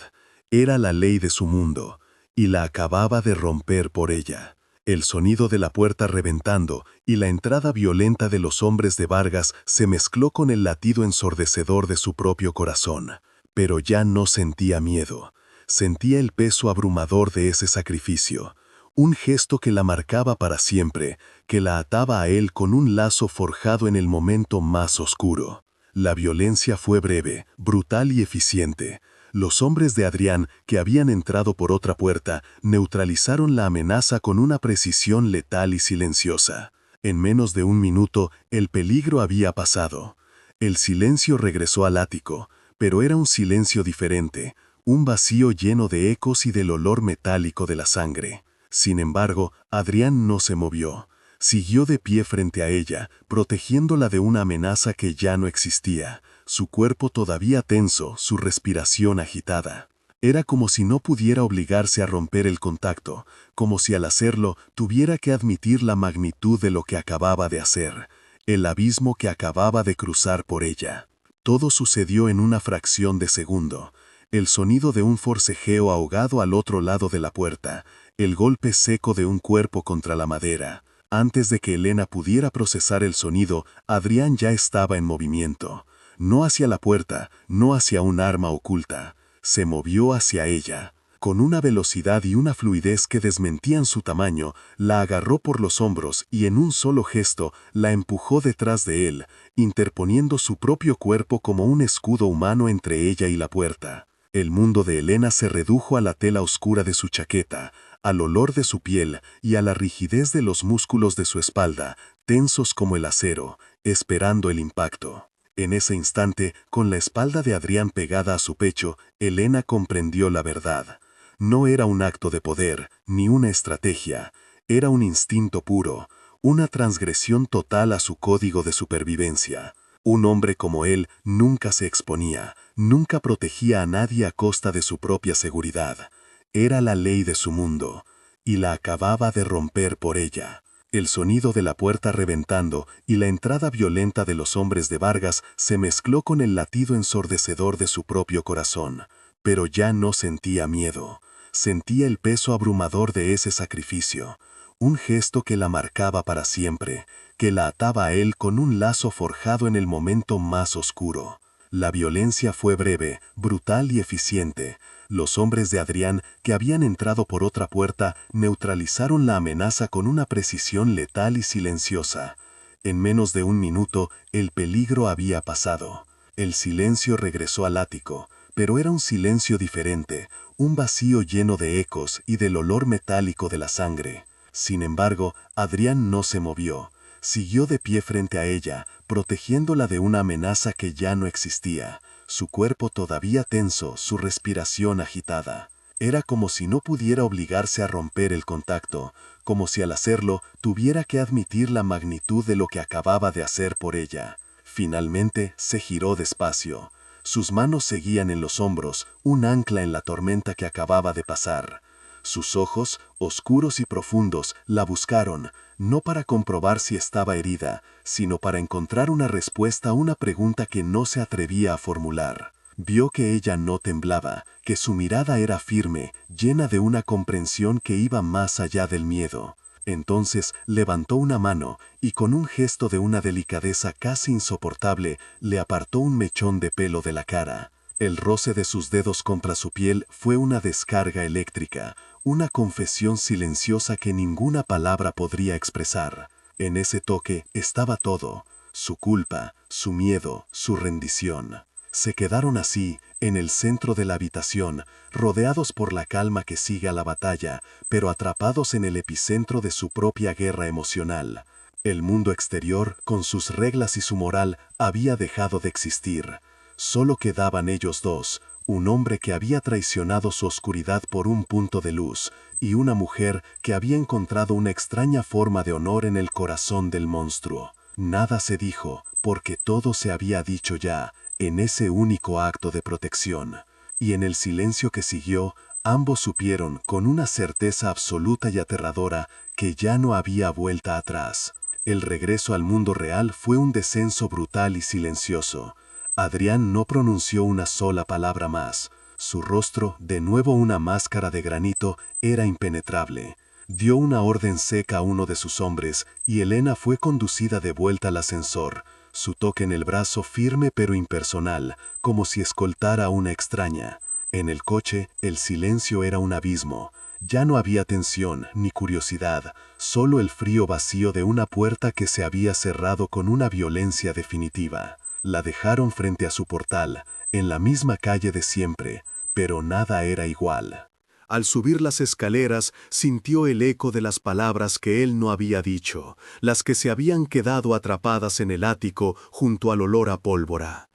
Era la ley de su mundo, y la acababa de romper por ella. El sonido de la puerta reventando y la entrada violenta de los hombres de Vargas se mezcló con el latido ensordecedor de su propio corazón. Pero ya no sentía miedo. Sentía el peso abrumador de ese sacrificio. Un gesto que la marcaba para siempre, que la ataba a él con un lazo forjado en el momento más oscuro. La violencia fue breve, brutal y eficiente. Los hombres de Adrián, que habían entrado por otra puerta, neutralizaron la amenaza con una precisión letal y silenciosa. En menos de un minuto, el peligro había pasado. El silencio regresó al ático, pero era un silencio diferente, un vacío lleno de ecos y del olor metálico de la sangre. Sin embargo, Adrián no se movió. Siguió de pie frente a ella, protegiéndola de una amenaza que ya no existía, su cuerpo todavía tenso, su respiración agitada. Era como si no pudiera obligarse a romper el contacto, como si al hacerlo tuviera que admitir la magnitud de lo que acababa de hacer, el abismo que acababa de cruzar por ella. Todo sucedió en una fracción de segundo. El sonido de un forcejeo ahogado al otro lado de la puerta, el golpe seco de un cuerpo contra la madera. Antes de que Elena pudiera procesar el sonido, Adrián ya estaba en movimiento. No hacia la puerta, no hacia un arma oculta. Se movió hacia ella. Con una velocidad y una fluidez que desmentían su tamaño, la agarró por los hombros y en un solo gesto la empujó detrás de él, interponiendo su propio cuerpo como un escudo humano entre ella y la puerta. El mundo de Elena se redujo a la tela oscura de su chaqueta, al olor de su piel y a la rigidez de los músculos de su espalda, tensos como el acero, esperando el impacto. En ese instante, con la espalda de Adrián pegada a su pecho, Elena comprendió la verdad. No era un acto de poder, ni una estrategia. Era un instinto puro, una transgresión total a su código de supervivencia. Un hombre como él nunca se exponía, nunca protegía a nadie a costa de su propia seguridad. Era la ley de su mundo, y la acababa de romper por ella. El sonido de la puerta reventando y la entrada violenta de los hombres de Vargas se mezcló con el latido ensordecedor de su propio corazón. Pero ya no sentía miedo. Sentía el peso abrumador de ese sacrificio. Un gesto que la marcaba para siempre, que la ataba a él con un lazo forjado en el momento más oscuro. La violencia fue breve, brutal y eficiente. Los hombres de Adrián, que habían entrado por otra puerta, neutralizaron la amenaza con una precisión letal y silenciosa. En menos de un minuto, el peligro había pasado. El silencio regresó al ático, pero era un silencio diferente, un vacío lleno de ecos y del olor metálico de la sangre. Sin embargo, Adrián no se movió. Siguió de pie frente a ella, protegiéndola de una amenaza que ya no existía. Su cuerpo todavía tenso, su respiración agitada. Era como si no pudiera obligarse a romper el contacto, como si al hacerlo tuviera que admitir la magnitud de lo que acababa de hacer por ella. Finalmente se giró despacio. Sus manos seguían en los hombros, un ancla en la tormenta que acababa de pasar. Sus ojos, oscuros y profundos, la buscaron, no para comprobar si estaba herida, sino para encontrar una respuesta a una pregunta que no se atrevía a formular. Vio que ella no temblaba, que su mirada era firme, llena de una comprensión que iba más allá del miedo. Entonces levantó una mano y con un gesto de una delicadeza casi insoportable le apartó un mechón de pelo de la cara. El roce de sus dedos contra su piel fue una descarga eléctrica, una confesión silenciosa que ninguna palabra podría expresar. En ese toque estaba todo, su culpa, su miedo, su rendición. Se quedaron así, en el centro de la habitación, rodeados por la calma que sigue a la batalla, pero atrapados en el epicentro de su propia guerra emocional. El mundo exterior, con sus reglas y su moral, había dejado de existir. Solo quedaban ellos dos, un hombre que había traicionado su oscuridad por un punto de luz, y una mujer que había encontrado una extraña forma de honor en el corazón del monstruo. Nada se dijo, porque todo se había dicho ya, en ese único acto de protección. Y en el silencio que siguió, ambos supieron, con una certeza absoluta y aterradora, que ya no había vuelta atrás. El regreso al mundo real fue un descenso brutal y silencioso. Adrián no pronunció una sola palabra más. Su rostro, de nuevo una máscara de granito, era impenetrable. Dio una orden seca a uno de sus hombres y Elena fue conducida de vuelta al ascensor, su toque en el brazo firme pero impersonal, como si escoltara a una extraña. En el coche, el silencio era un abismo. Ya no había tensión ni curiosidad, solo el frío vacío de una puerta que se había cerrado con una violencia definitiva. La dejaron frente a su portal, en la misma calle de siempre, pero nada era igual. Al subir las escaleras, sintió el eco de las palabras que él no había dicho, las que se habían quedado atrapadas en el ático junto al olor a pólvora.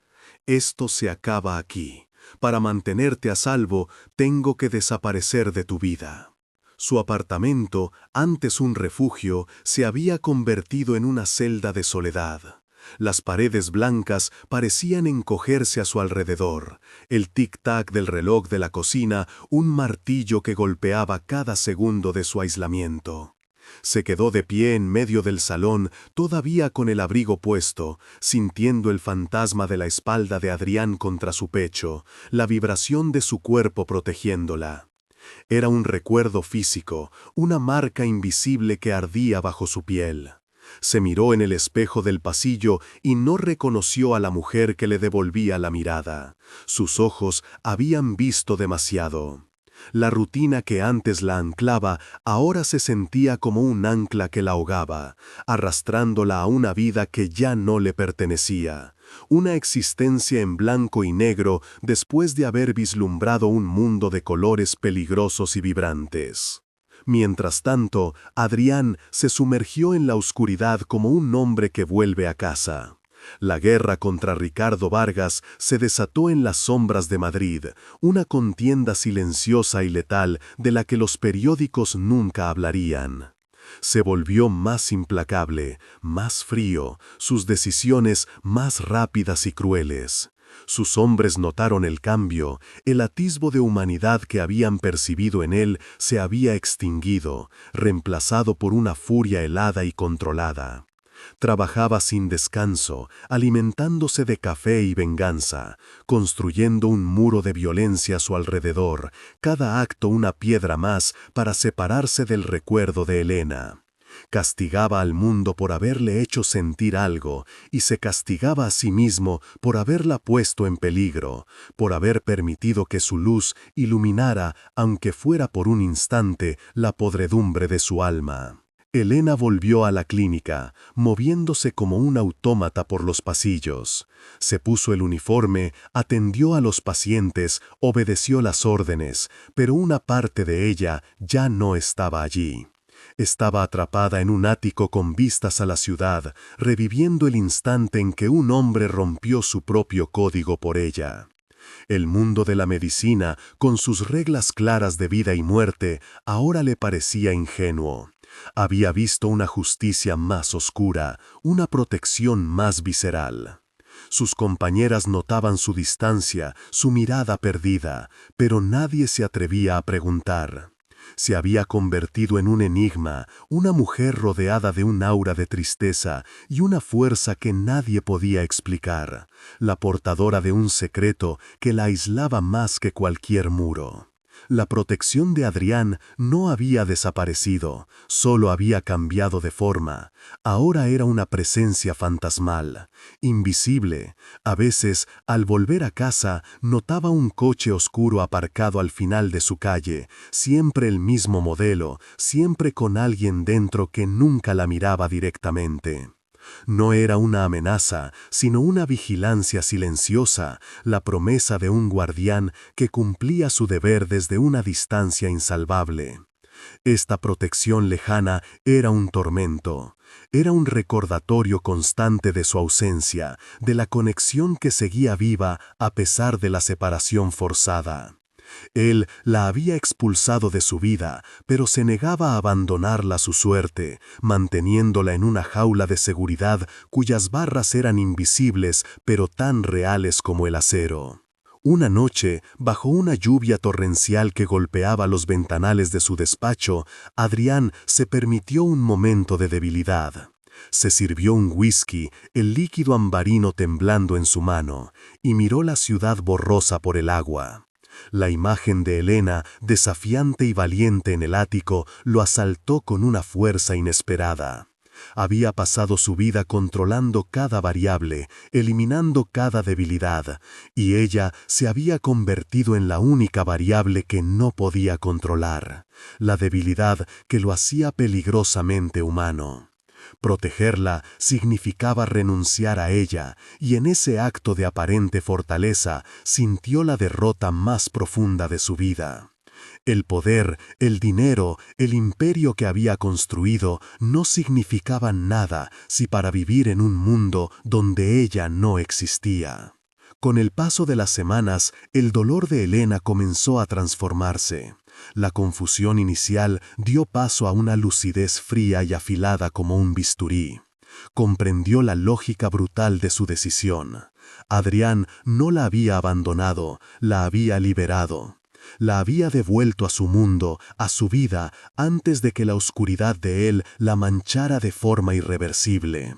Esto se acaba aquí. Para mantenerte a salvo, tengo que desaparecer de tu vida. Su apartamento, antes un refugio, se había convertido en una celda de soledad. Las paredes blancas parecían encogerse a su alrededor, el tic-tac del reloj de la cocina, un martillo que golpeaba cada segundo de su aislamiento. Se quedó de pie en medio del salón, todavía con el abrigo puesto, sintiendo el fantasma de la espalda de Adrián contra su pecho, la vibración de su cuerpo protegiéndola. Era un recuerdo físico, una marca invisible que ardía bajo su piel. Se miró en el espejo del pasillo y no reconoció a la mujer que le devolvía la mirada. Sus ojos habían visto demasiado. La rutina que antes la anclaba ahora se sentía como un ancla que la ahogaba, arrastrándola a una vida que ya no le pertenecía. Una existencia en blanco y negro después de haber vislumbrado un mundo de colores peligrosos y vibrantes. Mientras tanto, Adrián se sumergió en la oscuridad como un hombre que vuelve a casa. La guerra contra Ricardo Vargas se desató en las sombras de Madrid, una contienda silenciosa y letal de la que los periódicos nunca hablarían. Se volvió más implacable, más frío, sus decisiones más rápidas y crueles. Sus hombres notaron el cambio, el atisbo de humanidad que habían percibido en él se había extinguido, reemplazado por una furia helada y controlada. Trabajaba sin descanso, alimentándose de café y venganza, construyendo un muro de violencia a su alrededor, cada acto una piedra más para separarse del recuerdo de Elena. Castigaba al mundo por haberle hecho sentir algo y se castigaba a sí mismo por haberla puesto en peligro, por haber permitido que su luz iluminara, aunque fuera por un instante, la podredumbre de su alma. Elena volvió a la clínica, moviéndose como un autómata por los pasillos. Se puso el uniforme, atendió a los pacientes, obedeció las órdenes, pero una parte de ella ya no estaba allí. Estaba atrapada en un ático con vistas a la ciudad, reviviendo el instante en que un hombre rompió su propio código por ella. El mundo de la medicina, con sus reglas claras de vida y muerte, ahora le parecía ingenuo. Había visto una justicia más oscura, una protección más visceral. Sus compañeras notaban su distancia, su mirada perdida, pero nadie se atrevía a preguntar. Se había convertido en un enigma, una mujer rodeada de un aura de tristeza y una fuerza que nadie podía explicar, la portadora de un secreto que la aislaba más que cualquier muro. La protección de Adrián no había desaparecido, solo había cambiado de forma. Ahora era una presencia fantasmal, invisible. A veces, al volver a casa, notaba un coche oscuro aparcado al final de su calle, siempre el mismo modelo, siempre con alguien dentro que nunca la miraba directamente. No era una amenaza, sino una vigilancia silenciosa, la promesa de un guardián que cumplía su deber desde una distancia insalvable. Esta protección lejana era un tormento, era un recordatorio constante de su ausencia, de la conexión que seguía viva a pesar de la separación forzada. Él la había expulsado de su vida, pero se negaba a abandonarla a su suerte, manteniéndola en una jaula de seguridad cuyas barras eran invisibles, pero tan reales como el acero. Una noche, bajo una lluvia torrencial que golpeaba los ventanales de su despacho, Adrián se permitió un momento de debilidad. Se sirvió un whisky, el líquido ambarino temblando en su mano, y miró la ciudad borrosa por el agua. La imagen de Elena, desafiante y valiente en el ático, lo asaltó con una fuerza inesperada. Había pasado su vida controlando cada variable, eliminando cada debilidad, y ella se había convertido en la única variable que no podía controlar, la debilidad que lo hacía peligrosamente humano. Protegerla significaba renunciar a ella, y en ese acto de aparente fortaleza sintió la derrota más profunda de su vida. El poder, el dinero, el imperio que había construido no significaban nada si para vivir en un mundo donde ella no existía. Con el paso de las semanas, el dolor de Elena comenzó a transformarse. La confusión inicial dio paso a una lucidez fría y afilada como un bisturí. Comprendió la lógica brutal de su decisión. Adrián no la había abandonado, la había liberado. La había devuelto a su mundo, a su vida, antes de que la oscuridad de él la manchara de forma irreversible.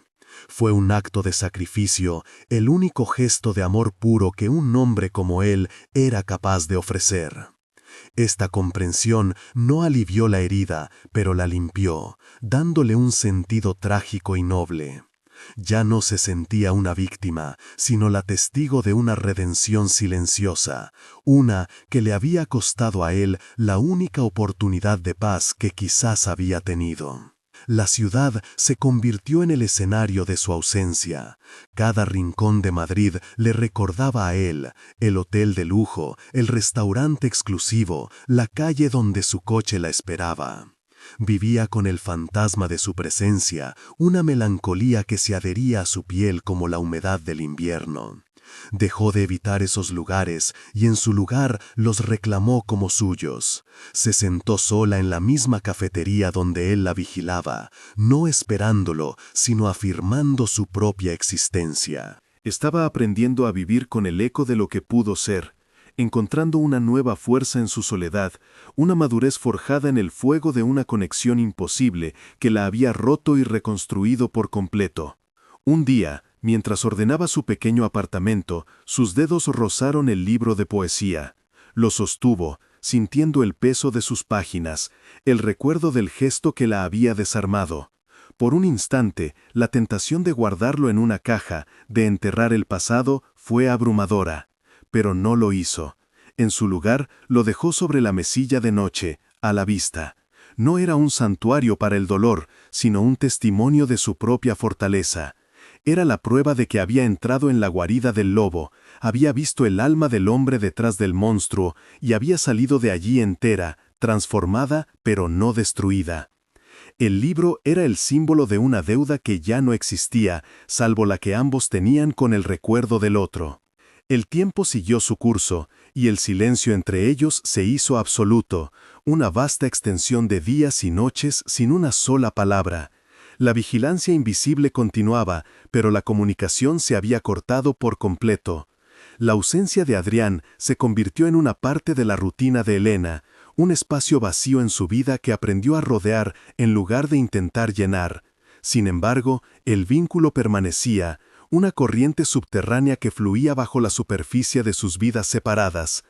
Fue un acto de sacrificio, el único gesto de amor puro que un hombre como él era capaz de ofrecer. Esta comprensión no alivió la herida, pero la limpió, dándole un sentido trágico y noble. Ya no se sentía una víctima, sino la testigo de una redención silenciosa, una que le había costado a él la única oportunidad de paz que quizás había tenido. La ciudad se convirtió en el escenario de su ausencia. Cada rincón de Madrid le recordaba a él, el hotel de lujo, el restaurante exclusivo, la calle donde su coche la esperaba. Vivía con el fantasma de su presencia, una melancolía que se adhería a su piel como la humedad del invierno. Dejó de evitar esos lugares y en su lugar los reclamó como suyos. Se sentó sola en la misma cafetería donde él la vigilaba, no esperándolo, sino afirmando su propia existencia. Estaba aprendiendo a vivir con el eco de lo que pudo ser, encontrando una nueva fuerza en su soledad, una madurez forjada en el fuego de una conexión imposible que la había roto y reconstruido por completo. Un día, mientras ordenaba su pequeño apartamento, sus dedos rozaron el libro de poesía. Lo sostuvo, sintiendo el peso de sus páginas, el recuerdo del gesto que la había desarmado. Por un instante, la tentación de guardarlo en una caja, de enterrar el pasado, fue abrumadora. Pero no lo hizo. En su lugar, lo dejó sobre la mesilla de noche, a la vista. No era un santuario para el dolor, sino un testimonio de su propia fortaleza. Era la prueba de que había entrado en la guarida del lobo, había visto el alma del hombre detrás del monstruo y había salido de allí entera, transformada pero no destruida. El libro era el símbolo de una deuda que ya no existía, salvo la que ambos tenían con el recuerdo del otro. El tiempo siguió su curso, y el silencio entre ellos se hizo absoluto, una vasta extensión de días y noches sin una sola palabra. La vigilancia invisible continuaba, pero la comunicación se había cortado por completo. La ausencia de Adrián se convirtió en una parte de la rutina de Elena, un espacio vacío en su vida que aprendió a rodear en lugar de intentar llenar. Sin embargo, el vínculo permanecía, una corriente subterránea que fluía bajo la superficie de sus vidas separadas.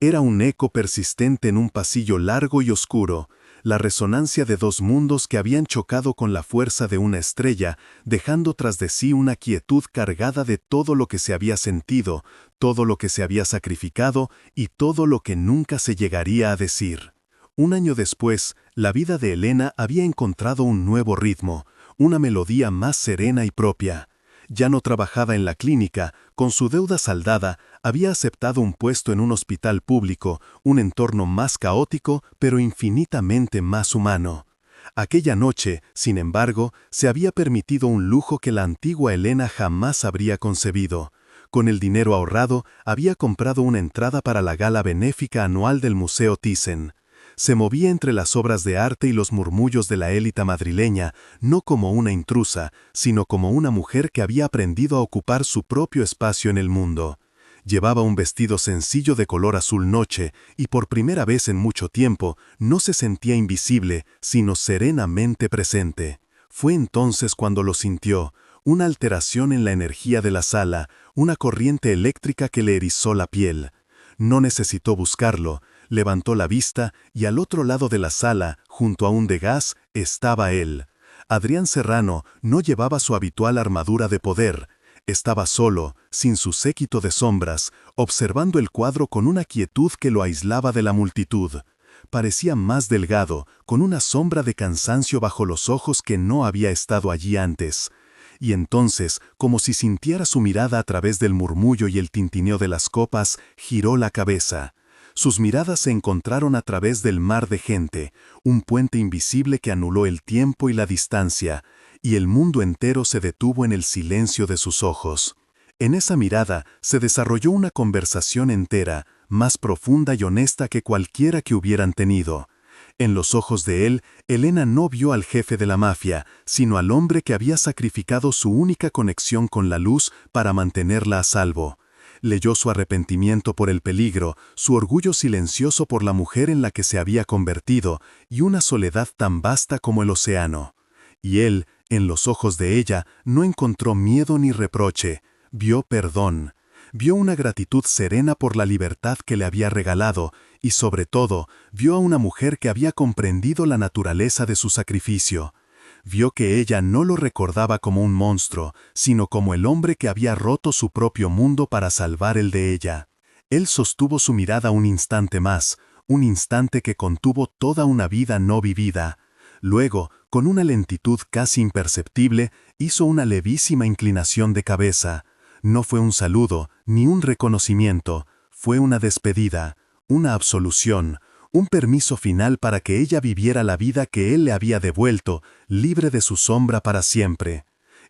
Era un eco persistente en un pasillo largo y oscuro, la resonancia de dos mundos que habían chocado con la fuerza de una estrella, dejando tras de sí una quietud cargada de todo lo que se había sentido, todo lo que se había sacrificado y todo lo que nunca se llegaría a decir. Un año después, la vida de Elena había encontrado un nuevo ritmo, una melodía más serena y propia. Ya no trabajaba en la clínica, con su deuda saldada, había aceptado un puesto en un hospital público, un entorno más caótico, pero infinitamente más humano. Aquella noche, sin embargo, se había permitido un lujo que la antigua Elena jamás habría concebido. Con el dinero ahorrado, había comprado una entrada para la gala benéfica anual del Museo Thyssen. Se movía entre las obras de arte y los murmullos de la élite madrileña, no como una intrusa, sino como una mujer que había aprendido a ocupar su propio espacio en el mundo. Llevaba un vestido sencillo de color azul noche y por primera vez en mucho tiempo no se sentía invisible, sino serenamente presente. Fue entonces cuando lo sintió, una alteración en la energía de la sala, una corriente eléctrica que le erizó la piel. No necesitó buscarlo. Levantó la vista y al otro lado de la sala, junto a un de gas, estaba él. Adrián Serrano no llevaba su habitual armadura de poder. Estaba solo, sin su séquito de sombras, observando el cuadro con una quietud que lo aislaba de la multitud. Parecía más delgado, con una sombra de cansancio bajo los ojos que no había estado allí antes. Y entonces, como si sintiera su mirada a través del murmullo y el tintineo de las copas, giró la cabeza. Sus miradas se encontraron a través del mar de gente, un puente invisible que anuló el tiempo y la distancia, y el mundo entero se detuvo en el silencio de sus ojos. En esa mirada se desarrolló una conversación entera, más profunda y honesta que cualquiera que hubieran tenido. En los ojos de él, Elena no vio al jefe de la mafia, sino al hombre que había sacrificado su única conexión con la luz para mantenerla a salvo. Leyó su arrepentimiento por el peligro, su orgullo silencioso por la mujer en la que se había convertido, y una soledad tan vasta como el océano. Y él, en los ojos de ella, no encontró miedo ni reproche, vio perdón. Vio una gratitud serena por la libertad que le había regalado y, sobre todo, vio a una mujer que había comprendido la naturaleza de su sacrificio. Vio que ella no lo recordaba como un monstruo, sino como el hombre que había roto su propio mundo para salvar el de ella. Él sostuvo su mirada un instante más, un instante que contuvo toda una vida no vivida. Luego, con una lentitud casi imperceptible, hizo una levísima inclinación de cabeza. No fue un saludo, ni un reconocimiento, fue una despedida, una absolución, un permiso final para que ella viviera la vida que él le había devuelto, libre de su sombra para siempre.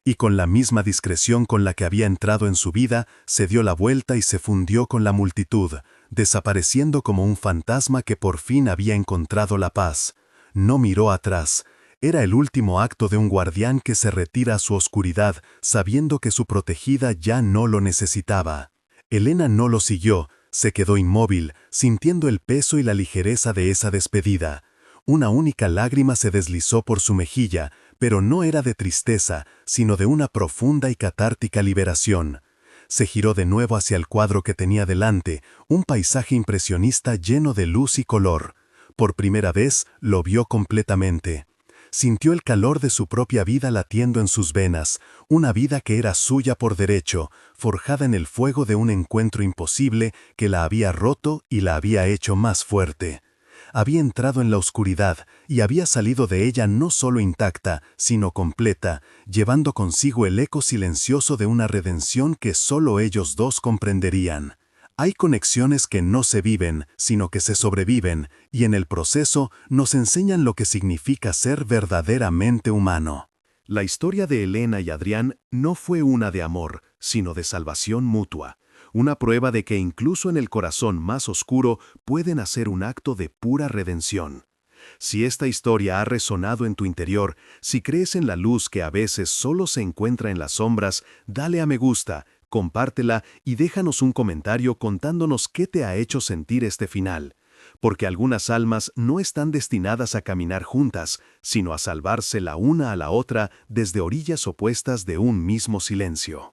Y con la misma discreción con la que había entrado en su vida, se dio la vuelta y se fundió con la multitud, desapareciendo como un fantasma que por fin había encontrado la paz. No miró atrás. Era el último acto de un guardián que se retira a su oscuridad, sabiendo que su protegida ya no lo necesitaba. Elena no lo siguió, se quedó inmóvil, sintiendo el peso y la ligereza de esa despedida. Una única lágrima se deslizó por su mejilla, pero no era de tristeza, sino de una profunda y catártica liberación. Se giró de nuevo hacia el cuadro que tenía delante, un paisaje impresionista lleno de luz y color. Por primera vez lo vio completamente. Sintió el calor de su propia vida latiendo en sus venas, una vida que era suya por derecho, forjada en el fuego de un encuentro imposible que la había roto y la había hecho más fuerte. Había entrado en la oscuridad y había salido de ella no solo intacta, sino completa, llevando consigo el eco silencioso de una redención que solo ellos dos comprenderían. Hay conexiones que no se viven, sino que se sobreviven, y en el proceso nos enseñan lo que significa ser verdaderamente humano. La historia de Elena y Adrián no fue una de amor, sino de salvación mutua. Una prueba de que incluso en el corazón más oscuro pueden hacer un acto de pura redención. Si esta historia ha resonado en tu interior, si crees en la luz que a veces solo se encuentra en las sombras, dale a me gusta, compártela y déjanos un comentario contándonos qué te ha hecho sentir este final. Porque algunas almas no están destinadas a caminar juntas, sino a salvarse la una a la otra desde orillas opuestas de un mismo silencio.